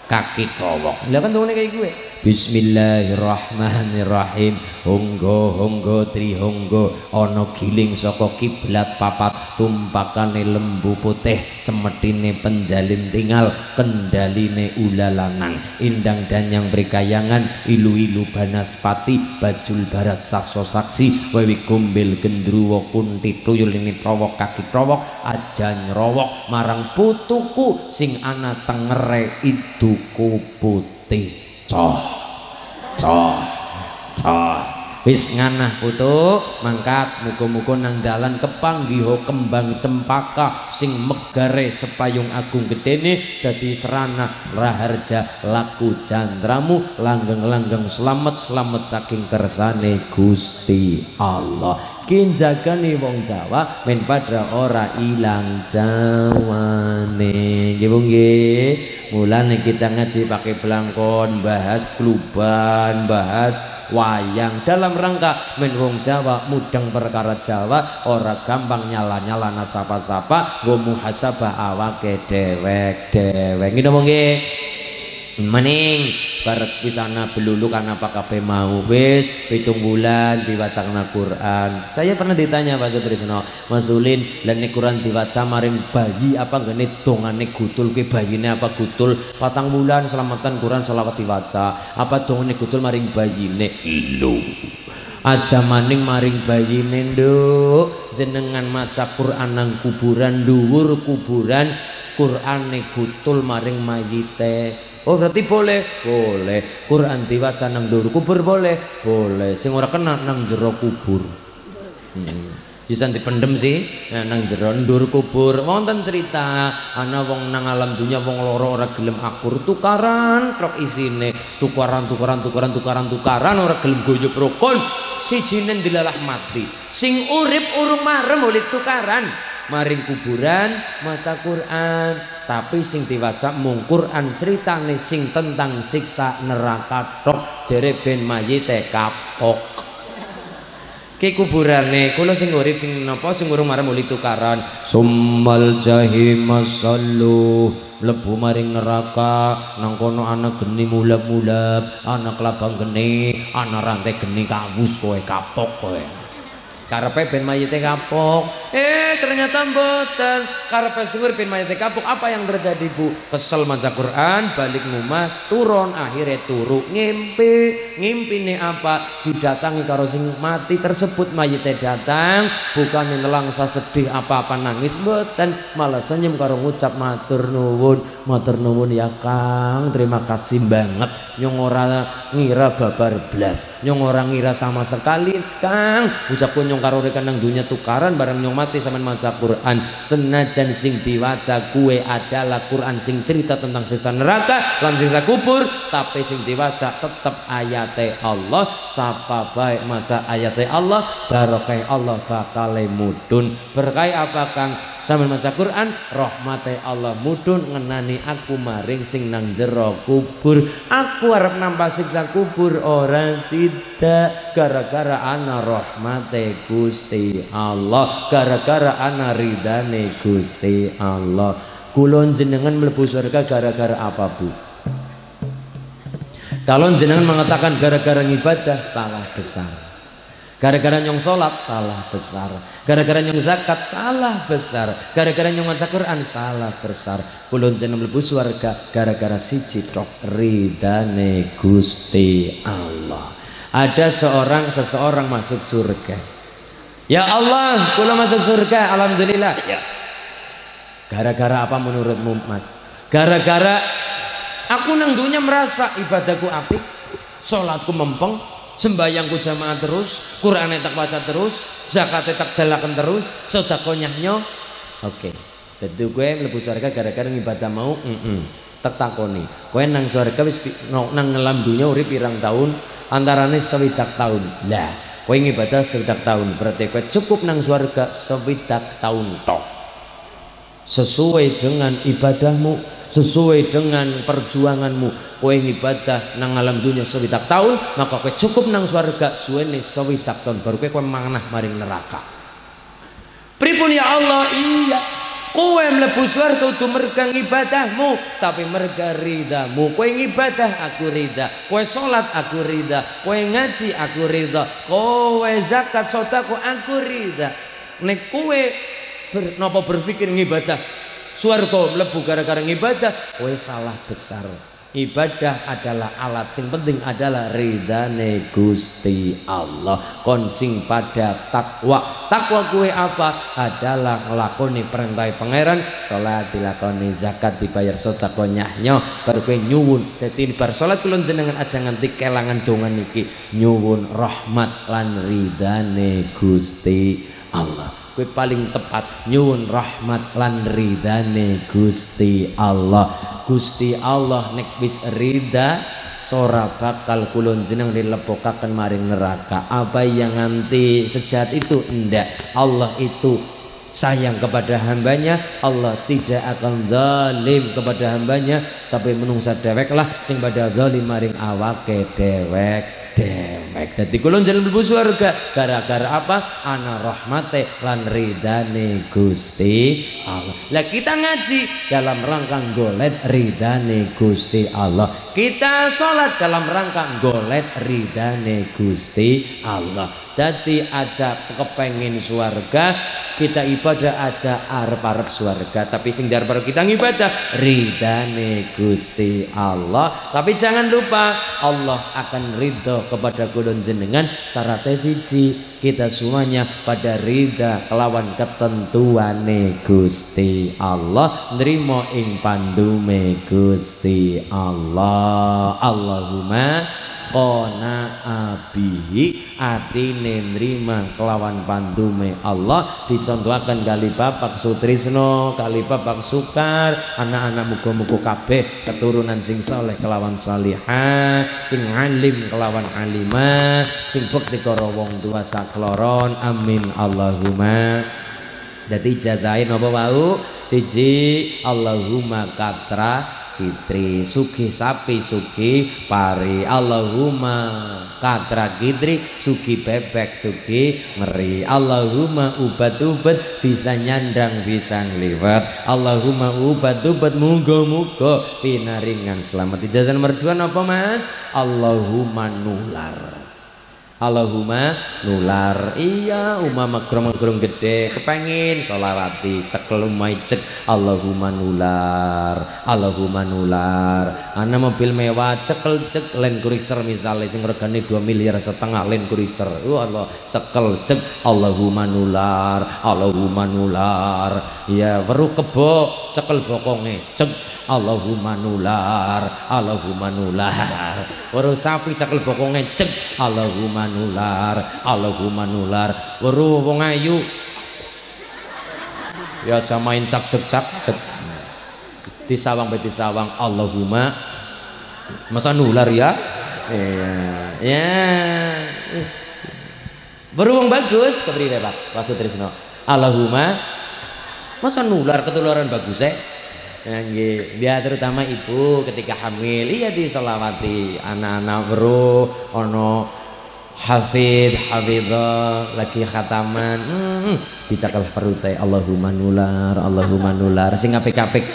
kaki trowok. Lah kan dongane kayak gue. Bismillahirrahmanirrahim. Honggo tri honggo ana giling saka kiblat papat tumpakane lembu putih cemetine penjalin tinggal kendaline ula lanang indang danyang prikayangan ilu-ilu banaspati bajul barat sakso saksi wewi gombel gendruwo kunti tuyul ini trowok kaki trowok aja nyrowok marang putuku sing ana tengere iduku putih. Wis nganah putu mangkat muga-muga nang dalan kepanggiha kembang cempaka sing megare sepayung agung gedene dadi serana raharja laku jandramu langgeng-langgeng selamat saking kersane Gusti Allah. Kinjagane wong Jawa men padha ora ilang Jawane. Nggih nggih. Mulane kita ngaji pakai belangkon, bahas kluban, bahas wayang dalam rangka men wong Jawa mudeng perkara Jawa ora gampang nyala-nyala sapa-sapa nggo muhasabah awake dewek-dewek. Nggih napa nggih? Maning barek pisana beluluk kan apa kabeh mau wis 7 bulan diwacana Quran. Saya pernah ditanya Pak Sutrisno, Mas Ulin, lan nek Quran diwaca maring bayi apa gene dongane gutul ke bayine apa gutul 4 bulan selamatan Quran selawat diwaca apa dongane gutul maring bayine lho. Aja maning maring bayine nduk jenengan maca Quran nang kuburan dhuwur kuburan Qurane gutul maring mayite. Oh berarti boleh? Boleh. Quran diwaca nang dhuwur kubur boleh? Boleh. Sing ora kena nang jero kubur. Bisa dipendem sih nang jero dhuwur kubur. Wonten cerita ana wong nang alam dunya wong loro ora gelem akur tukaran truk isine tukaran ora gelem goyop rukun sijine dilalah mati. Sing urip urung marem oleh tukaran maring kuburan maca Quran, tapi sing diwaca mung Quran ceritane sing tentang siksa neraka tok jere ben mayite kapok. ki kuburane kula sing urip sing napa sing urung marang muli tukaran summal jahim sallu mlebu maring neraka nang kono ana geni mulap-mulap ana klabang geni ana rantai geni kawus kowe kapok kowe karepe ben mayite kapok ternyata mboten karepe suwur ben mayite kapok apa yang terjadi Bu kesel maca Quran balik ngomah turun akhirnya turu ngimpine apa didatangi karo sing mati tersebut mayite datang bukan nelangsa sedih apa-apa nangis mboten malah senyum karo ngucap matur nuwun ya Kang terima kasih banget nyong ora ngira babar blas nyong ora ngira sama sekali Kang ucapku nyong karo rekan nang dunya tukaran bareng nyong mati sampean maca Quran senajan sing diwaca kue adalah Quran sing cerita tentang siksa neraka lan siksa kubur tapi sing diwaca tetep ayate Allah sapa bae maca ayate Allah barokah Allah bakal mudun berkah apa Kang sambil maca Quran rahmate Allah mudun ngenani aku maring sing nang jero kubur aku arep nambah siksa kubur ora sida gara-gara ana rahmate Gusti Allah gara-gara ana ridane Gusti Allah kula jenengan mlebu surga gara-gara apa Bu kalau jenengan mengatakan gara-gara ibadah salah besar gara-gara nyong sholat salah besar gara-gara nyong zakat salah besar gara-gara nyong maca Quran salah besar kula jenengan mlebu surga gara-gara siji tok ridane Gusti Allah ada seseorang masuk surga ya Allah kula masuk surga alhamdulillah ya gara-gara apa menurutmu Mas gara-gara aku nang dunya merasa ibadahku apik sholatku mempeng sembayangku jamaah terus Quran tak baca terus zakat tak dalaken terus sedekah nyahnyo oke dadi kowe mlebu surga gara-gara ibadah mau tak takoni kowe nang surga wis nang ngelam dunya urip pirang tahun antarane 60 tahun lah kowe ibadah 60 tahun berarti kowe cukup nang surga 60 tahun tok sesuai dengan ibadahmu sesuai dengan perjuanganmu kowe ibadah nang alam dunia 60 tahun maka kowe cukup nang surga suwene 60 tahun baru kowe manah maring neraka pripun ya Allah iya kowe mlebu surga kudu merga ibadahmu tapi merga ridamu kowe ibadah aku rida kowe salat aku rida kowe ngaji aku rida kowe zakat sedekah aku rida nek kowe napa berpikir ngibadah swarga mlebu gara-gara ngibadah kowe salah besar ibadah adalah alat sing penting adalah ridane Gusti Allah kon sing pada takwa kowe apa adalah nglakoni perintah pangeran salat dilakoni zakat dibayar sedekah nyahnyo bar kowe nyuwun dadi bar salat kula jenengan aja nganti kelangan dongan iki nyuwun rahmat lan ridane Gusti Allah kowe paling tepat nyuwun rahmat lan ridane Gusti Allah Gusti Allah nek wis rida sora bakal kulon jeneng dilebokaken maring neraka apa yang nganti sejahat itu ndak Allah itu sayang kepada hambanya Allah tidak akan zalim kepada hambanya tapi menungsa dewek lah sing pada zalim maring awake dewek dadi kula njaluk mlebu surga gara-gara apa ana rahmate lan ridane Gusti Allah lah kita ngaji dalam rangka golek ridane Gusti Allah kita sholat dalam rangka golek ridane Gusti Allah dadi aja kepengin surga kita ibadah aja arep-arep surga tapi sing arep kita ngibadah ridane Gusti Allah tapi jangan lupa Allah akan ridho kepada kula jenengan syaratnya siji kita semuanya pada ridha kelawan ketentuane Gusti Allah nrimo ing pandume Gusti Allah Allahumma qona abihi atine nrima kelawan pandume Allah dicontohaken kali Bapak Sutrisno kali Bapak Sukar anak-anak muga-muga kabeh keturunan sing saleh kelawan salihah sing alim kelawan alimah sing bekti karo wong tua sakloron amin Allahumma dadi jazain apa wau siji Allahumma katra Gidri sugih sapi sugih pari Allahumma katra gidri sugih bebek sugih meri Allahumma ubat-ubat bisa nyandang bisa ngliwat Allahumma ubat-ubat muga-muga pinaringan selamat. Ijazah nomor 2 napa Mas? Allahumma nular. Allahumma nular. Iya magrom gede kepengin sholawati cekel umai cek Allahumma nular Allahumma nular. Ana mobil mewah cekel cek Land Cruiser misalnya sing regane 2,5 miliar Land Cruiser. Allah cekel cek Allahumma nular Allahumma nular. Ya weruh kebo cekel bokonge cek Allahumma nular Allahumma nular. Weruh sapi cekel bokonge cek Allahumma nular Allahumma nular. Weruh wong ayu ya aja main cak cek disawang disawang Allahumma masa nular ya ya weruh wong bagus kepriye Pak Pak Sutrisno Allahumma masa nular ketularan bagus dia terutama ibu ketika hamil iya diselawati anak-anak weruh ono hafidhah lagi khataman dicakal perute Allahumma nular sing apik-apik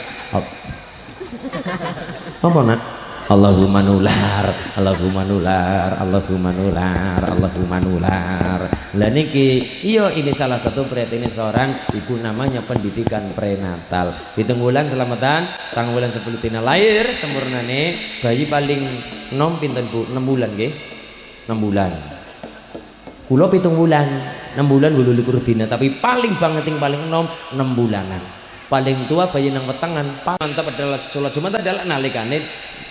apa nak Allahumma nular Allahumma nular Allahumma nular Allahumma nular. Lah niki iya ini salah satu perhatian seorang ibu namanya pendidikan prenatal. Hitung bulan selamatan 9 bulan 10 dina lahir sempurnane bayi paling nom pinten Bu 6 bulan nggih 6 bulan. Kula 7 bulan 6 bulan 28 dina tapi paling banget yang paling nom 6 bulanan. Paling tua bayi nang wetengan mantap adalah sholat Jumat adalah nalikane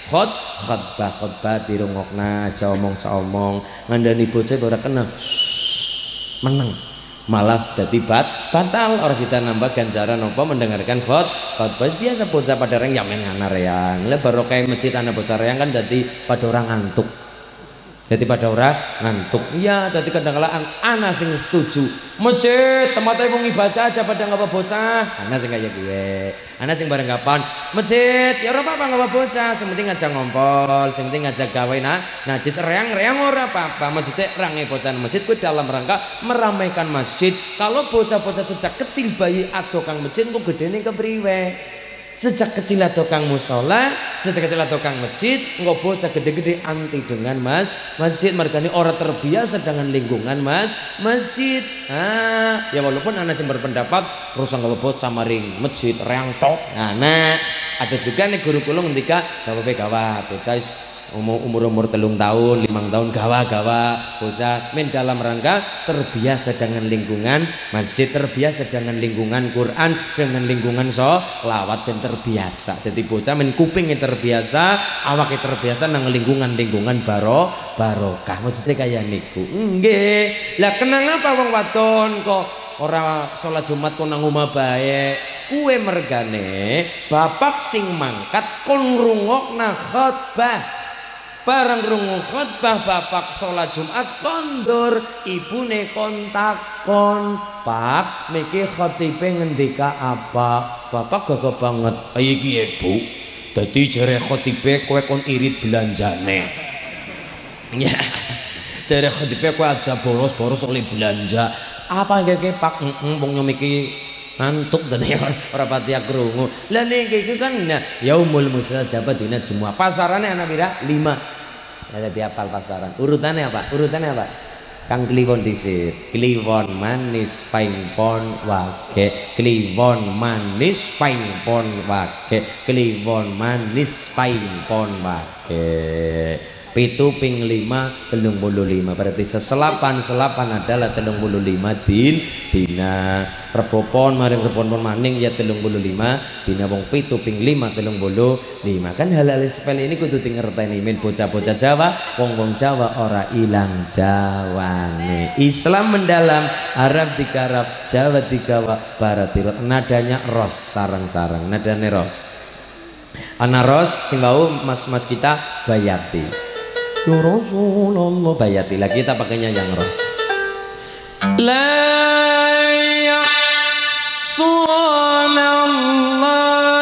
khotbah dirungokna aja omong saomong ngandani bocah ora kena meneng malah dadi batal ora sida nambah ganjaran apa mendengarkan khotbah biasa bocah pada reng yamen ana reang lha barokah masjid ana bocah reang kan dadi pada orang ngantuk jadi pada orang ngantuk iya tadi kadang-kadang ana sing setuju masjid tempatnya wong ibadah aja pada ngapa bocah ana sing kaya gue ana sing bareng kapan masjid ya ora apa-apa ngapa bocah sing penting aja ngompol sing penting aja gawe najis reang-reang ora apa-apa masjid range bocah masjid kuwi dalam rangka meramaikan masjid. Kalau bocah-bocah sejak kecil bayi ado kang masjid kok gedene kepriwe sejak kecil atau kang musola, sejak kecil atau kang masjid, nggak bocah gede-gede anti dengan masjid. Mereka ini orang terbiasa dengan lingkungan masjid. Ya walaupun anak yang berpendapat, rusak nggak bocah maring masjid reang tok. Nah, ada juga nih guru kulung ketika gawa bocah umur 3 tahun 5 tahun gawa bocah men dalam rangka terbiasa dengan lingkungan masjid, terbiasa dengan lingkungan Quran, dengan lingkungan sholawat dan terbiasa. Jadi bocah men kupingnya terbiasa, awaknya terbiasa nang lingkungan barokah. Maksudnya kayak niku nggih. Lah kenapa wong wadon kok ora sholat Jumat kok nang omah bae? Kuwe mergane bapak sing mangkat kon ngrungokna khotbah. Barang krungu khotbah bapak sholat Jumat kondur ibune kontakon Pak niki khotibe ngendika apa bapak gagah banget iki Bu dadi jare khotibe kowe kon irit belanjane ya jare khotibe kowe aja boros-boros oleh belanja apa ngeke Pak wong nyomiki ngantuk tadi ora pati krungu. Lah niki kan yaumul mustajabah dina Jumat pasarane ana pira 5 ada diapal pasaran urutannya apa Kang kliwon disit kliwon manis paimpon wage kliwon manis paimpon wage kliwon manis paimpon wage 7 ping 5 35 berarti seselapan adalah 35 dina rebopon maring rebopon maning ya 35 dina wong 7 ping 5 35 kan hal-hal sepele ini kudu dingerteni men bocah-bocah Jawa wong-wong Jawa ora ilang jawane. Islam mendalam, Arab digarap, Jawa digawa, Barat tirot nadanya ros sarang-sarang nadane ros ana ros sing bau mas-mas kita bayati ya Rasulullah bayati lah kita pakainya yang ros la ya subhanallah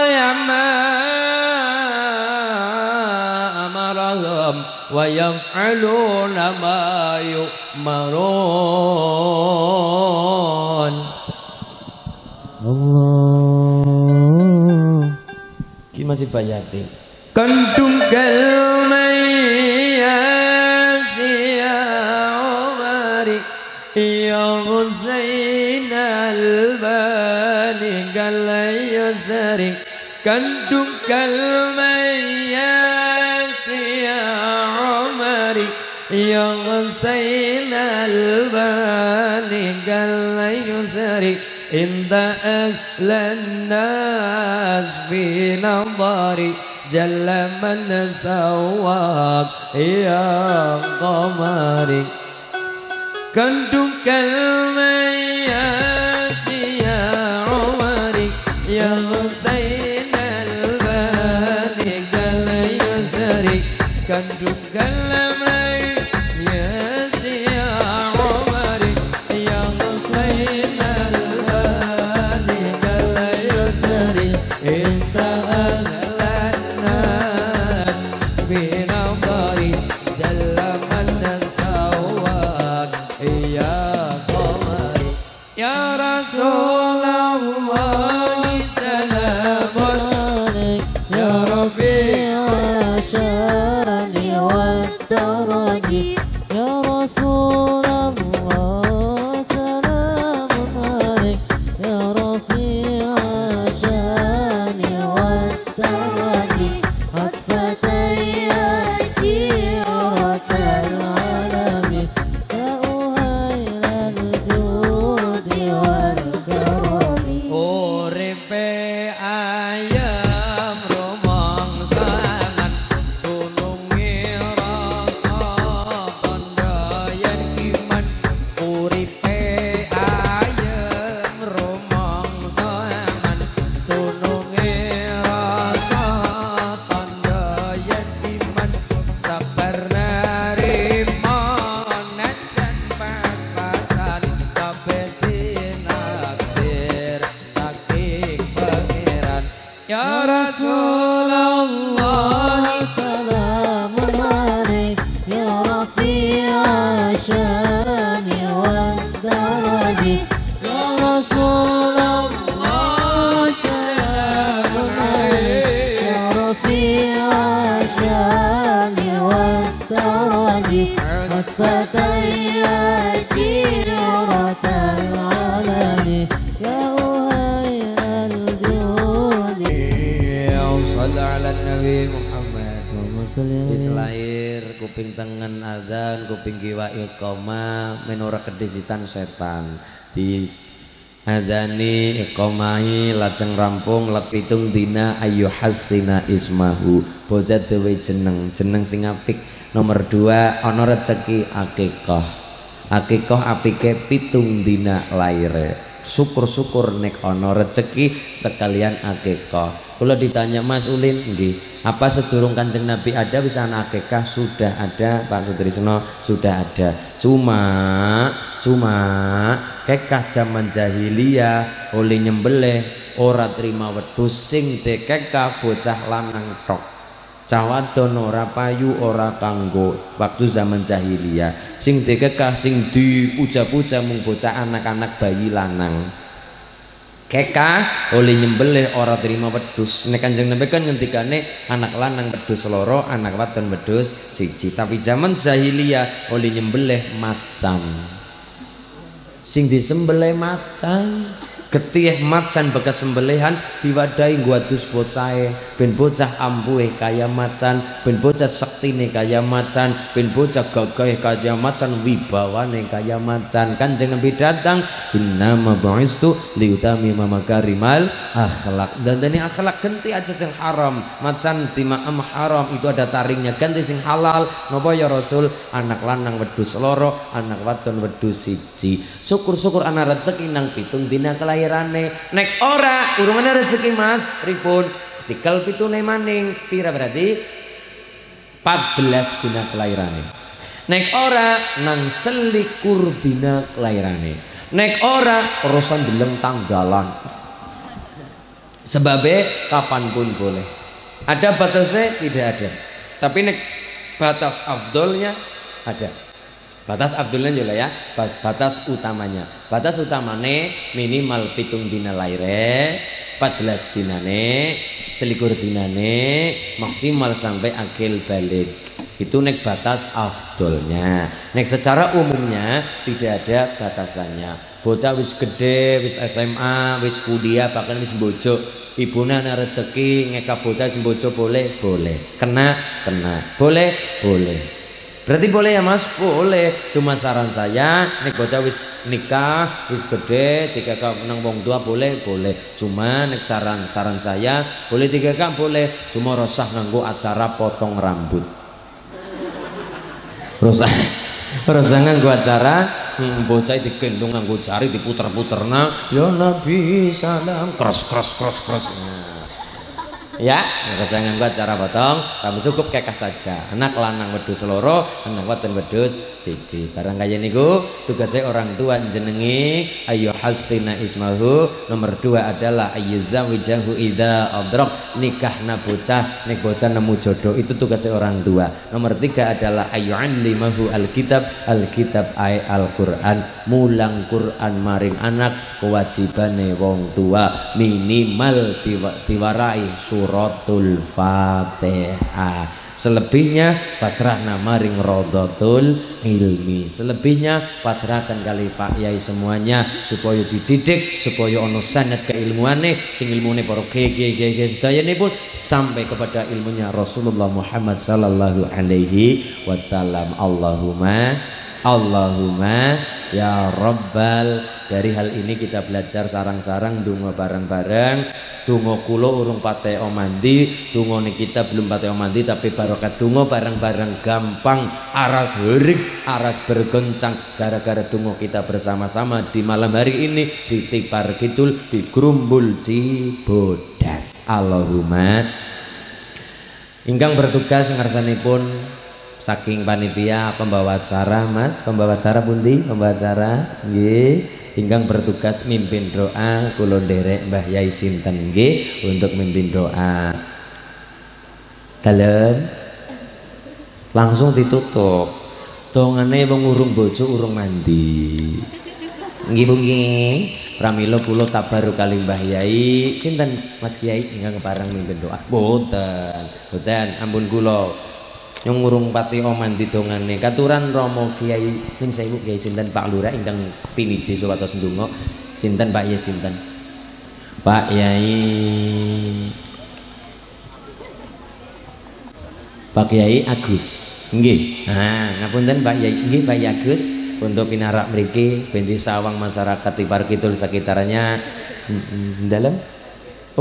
ya ma ويفعلون ما يؤمرون. Allah. Ini masih bayati. Kandung kalmai ya Umari ya Husain al-Bani galai yusari. Kandung kalmai ya Umari ya Husain al-Bani galai yusari. Inda ahlan nas fi nadari jalla man sawak ya qamari. Kandung kalmayasi ya Umari ya Husain al-Bani galai yusari. Kandung kalmayasi ya Umari ya Husain al-Bani galai yusari. Inta ahlan nas fi nadari jalla man sawak ya qamari. Ya Rasulullah salamun alaik ya Rabbi Asyani wa taraji ya Rasulullah salamun alaik ya Rabbi Asyani wa taraji atfatayati ratal alami ya uhailan judi wal karami. Uripe ayam rumangsangan tulungi rasa tanda yen iman. Uripe ayam rumangsangan tulungi rasa tanda yen iman. Sabar nerima najan pas-pasan kabeh dinakdir saking pangeran. Ya Rasulullah Salamun alaik ya Rabbi Asyani wa taraji ya Rasulullah salamun alaik ya Rabbi Asyani wa taraji atfatayati ratal alami ya uhailan judi. Shallu ala Nabi Muhammad. Allahumma sholli Wis alaihi. lahir kuping tengen adzan, kuping kiwa iqamah, menora kedisitan setan. Di adzani iqamahi lajeng rampung let pitung dina ayu hasina ismahu. Bocah duwe jeneng sing apik. Nomor 2 ana rezeki akikah. Akikah apike pitung dina laire. Syukur-syukur nek ana rezeki sekalian akikah. Kalau ditanya Mas Ulin, nggih, apa sedurung Kanjeng Nabi ada bisa anak akikah? Sudah ada, Pak Sutrisno, sudah ada. Cuma kekah zaman jahiliyah oleh nyembelih ora terima wedhus sing dekekah bocah lanang tok. Cah wadon ora payu ora kanggo waktu zaman jahiliyah. Sing dekekah sing dipuja-puja mung bocah anak-anak bayi lanang. Kekah oleh nyembelih ora terima wedhus. Nek Kanjeng Nabi kan ngendikane anak lanang wedhus loro, anak wadon wedhus siji. Tapi zaman jahiliyah oleh nyembelih macan. Sing disembelih macan. Getih macan bekas sembelihan diwadahi ngwadus bocahe ben bocah ampuhe kaya macan, ben bocah sektine kaya macan, ben bocah gagahe kaya macan, wibawane kaya macan. Kanjeng Nabi datang, innama bu'istu liutamima makarimal akhlak. Dan ini akhlak ganti aja sing haram. Macan timaam haram itu ada taringnya, ganti sing halal. Napa ya Rasul? Anak lanang wedhus loro, anak wadon wedhus siji. Syukur-syukur ana rezeki nang pitung dina kelahiran. Nek ora urung ana rezeki Mas pripun tikel pitune maning pira berarti 14 dina kelahirane. Nek ora nang selikur dina kelahirane. Nek ora urusan deleng tanggalan. Sebabe kapanpun boleh. Ada batasnya? Tidak ada. Tapi nek batas afdolnya ada. Batas afdolnya juga ya, batas utamanya. Batas utamane minimal 7 dina laire, 14 dinane, 21 dinane, maksimal sampai akil balik. Itu nek batas afdolnya. Nek secara umumnya tidak ada batasannya. Bocah wis gede, wis SMA, wis kuliah, bahkan wis bojo, ibune ana rezeki ngekap bocah wis bojo boleh, boleh. Kena, boleh, boleh. Berarti boleh ya Mas? Boleh. Cuma saran saya, nek bocah wis nikah, wis gede, dikekak nang wong tua boleh, boleh. Cuma nek saran saya, boleh dikekak boleh. Cuma rosah nganggo acara potong rambut. Rosah nganggo acara bocah digendong nganggo jari diputer-puterna, ya Nabi salam kros. Ya, rasa nganggo acara potong rambut cukup kekas saja. Anak lanang wedhus loro, anak wadon wedhus siji. Barang kaya niku tugasnya orang tua jenengi ayu hasina ismahu. Nomor 2 adalah ayyuzawijahu idza adrak, nikahna bocah nek bocah nemu jodoh, itu tugasnya orang tua. Nomor 3 adalah ayyu'allimahu alkitab ay Al-Qur'an, mulang Qur'an maring anak kewajibane wong tua minimal diwarai suratul Fatihah. Selebihnya pasrahna maring Rodotul Ilmi. Selebihnya pasrahkan kali Pak Yai semuanya supaya dididik, supaya ono sanad keilmuane, sing ilmune para kiai sedayane pun sampai kepada ilmunya Rasulullah Muhammad sallallahu alaihi wasallam. Allahumma ya Rabbal. Dari hal ini kita belajar sarang-sarang donga bareng-bareng. Donga kula urung pateo mandi, dongane kita belum pateo mandi, tapi barokat donga bareng-bareng gampang, aras herik, aras bergoncang gara-gara donga kita bersama-sama di malam hari ini di Tipar Kidul di Grumbul Cibodas. Allahumma. Ingkang bertugas ngarsanipun saking panitia pembawa acara, Mas, pembawa acara pundi? Pembawa acara nggih. Ingkang bertugas mimpin doa kula nderek Mbah Yai sinten nggih untuk mimpin doa. Dalem langsung ditutup. Dongane wong urung bojo urung mandi. Nggih Bu nggih. Pramila kula tabaru kali Mbah Yai sinten Mas Kiai ingkang kepareng mimpin doa. Boten, ampun kula. Yang ngurung pati oman didongane katuran Romo Kiai ning sewu Kiai sinten Pak Lurah ingkang piniji supados ndonga sinten Pak Yai sinten Pak Yai Agus nggih. Ngapunten Pak Yai nggih Pak Yai Agus untuk pinarak mriki benti sawang masyarakat Tipar Kidul sekitarnya dalam.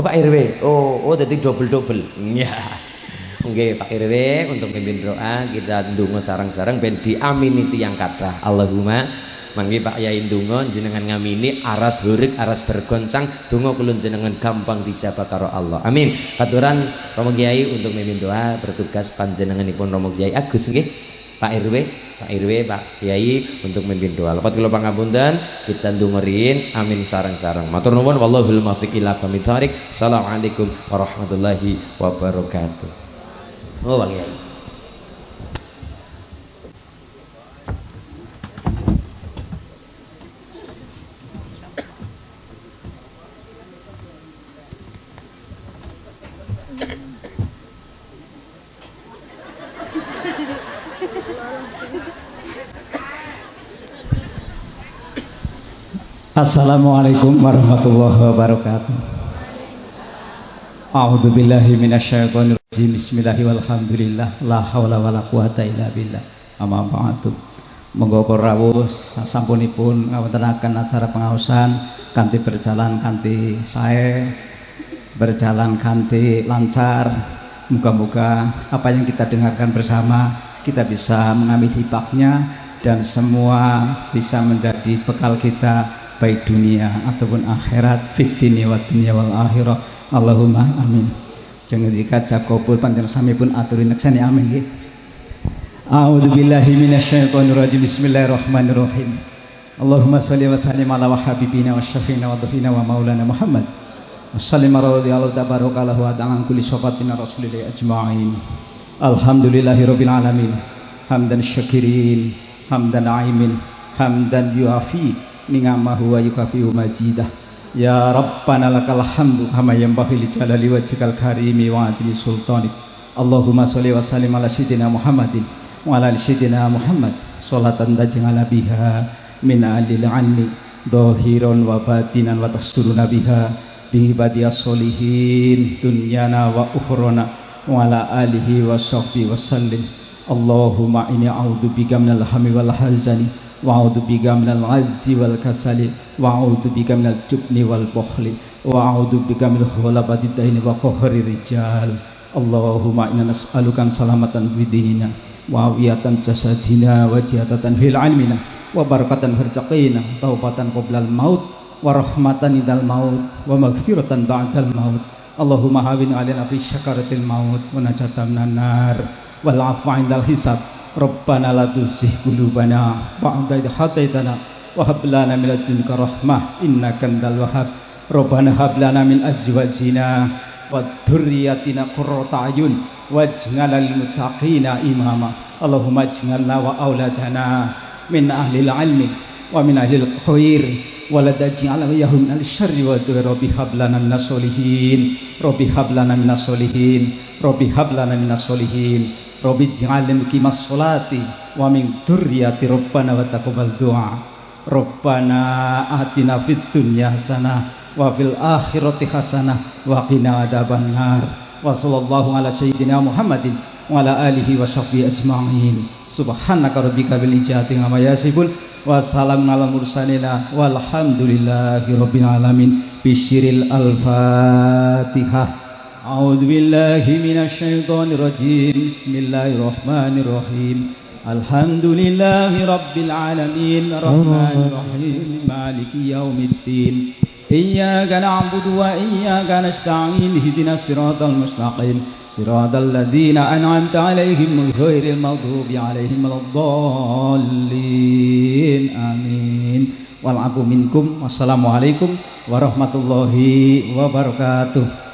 Oh Pak RW. Oh dadi double. Ya. Oke Pak RW untuk mimpin doa kita ndonga sareng-sareng ben diamini tiyang kathah. Allahumma mangke Pak Yai ndonga jenengan ngamini aras hurik aras bergoncang donga kula jenengan gampang dijabah karo Allah. Amin. Katuran Romo Kiai untuk mimpin doa bertugas panjenenganipun Romo Kiai Agus nggih. Pak RW, Pak Kiai untuk mimpin doa. Lepat kula pangapunten kita ndongerin amin sareng-sareng. Matur nuwun wallahul muwaffiq ila aqwamit thoriq. Assalamualaikum warahmatullahi wabarakatuh. Oh Pak Kiai. Assalamualaikum warahmatullahi wabarakatuh. A'udzu billahi minasyaitonir rajim. Bismillahirrahmanirrahim. Walhamdulillah la haula wala quwata illa billah. Amma ba'du. Monggo para rawuh sasampunipun ngawontenaken acara pengaosan kanthi berjalan kanthi sae, berjalan kanthi lancar. Moga-moga apa yang kita dengarkan bersama kita bisa mengambil hikmahnya dan semua bisa menjadi bekal kita baik dunia ataupun akhirat, fid dunya wa dunya wal akhirah. Allahumma amin. Jangan dikaca kabul panjenengan sami pun aturin neksani amin nggih. A'udzu billahi minasyaitonir rajim. Bismillahirrahmanirrahim. Allahumma shalli wa sallim ala habibina wa syafiina wa dhafina wa maulana Muhammad. Wa sallim radhiyallahu tabaraka lahu wa ta'ala kulli syafatina rasulillahi ajma'in. Alhamdulillahirabbil alamin. Hamdan syakirin, hamdan aimin, hamdan yuafi ni'amahu wa yukafi'u majidah. Ya Rabbana lakal hamdu kama yanbaghi li jalali wajhikal karimi wa adli sultanik. Allahumma sholli wa sallim ala sayyidina Muhammadin wa ala ali sayyidina Muhammad sholatan taj'ala biha min alil anni dhahiran wa batinan wa tasturuna biha bi ibadiyas sholihin dunyana wa ukhrana wa ala alihi wa sahbihi wa sallim. Allahumma inni a'udzu bika minal hammi wal hazani wa a'udzu bika minal azzi wal kasali wa a'udzu bika minal jubni wal bukhli wa a'udzu bika min ghalabatid daini wa qahri rijal. Allahumma inna nas'aluka salamatan fid dinina wa awiyatan jasadina wa jihadatan fil ilmina wa barakatan fil rizqina taubatan qoblal maut wa rahmatan idal maut wa maghfiratan ba'dal maut. Allahumma hawin alaina fi syakaratil maut wa najatan minan nar wal afwa indal hisab. Rabbana la tuzigh qulubana ba'da idh hadaitana wa hab lana min ladunka rahmah innaka antal wahhab. Rabbana hab lana min azwajina wa dzurriyyatina qurrata a'yun waj'alna lil muttaqina imama. Allahumma ij'alna wa auladana min ahlil ilmi wa min ahlil khair wa la taj'al yahum al syarri wa rabbi hab lana minas solihin. Rabbi hab lana minas solihin. Rabbi hab lana minas solihin. Rabbi ij'alna muqimas sholati wa min dzurriyyati rabbana wa taqabbal du'a. Rabbana atina fid dunya hasanah wa fil akhirati hasanah wa qina adzabannar. Wa sallallahu ala sayyidina Muhammadin wa ala alihi wa sahbihi ajma'in. Subhanaka rabbika bil izzati amma yasifun wa salamun alal mursalin walhamdulillahi rabbil alamin. Bisyiril al-Fatihah. A'udzu billahi minasy syaithanir rajim. Bismillahirrahmanirrahim. Alhamdulillahi rabbil alamin arrahmanir rahim maliki yaumiddin. Iyyaka na'budu wa iyyaka nasta'in ihdinas siratal mustaqim siratal ladzina an'amta 'alaihim ghairil maghdubi 'alaihim waladdallin. Amin. Wal 'afwu minkum. Wassalamualaikum warahmatullahi wabarakatuh.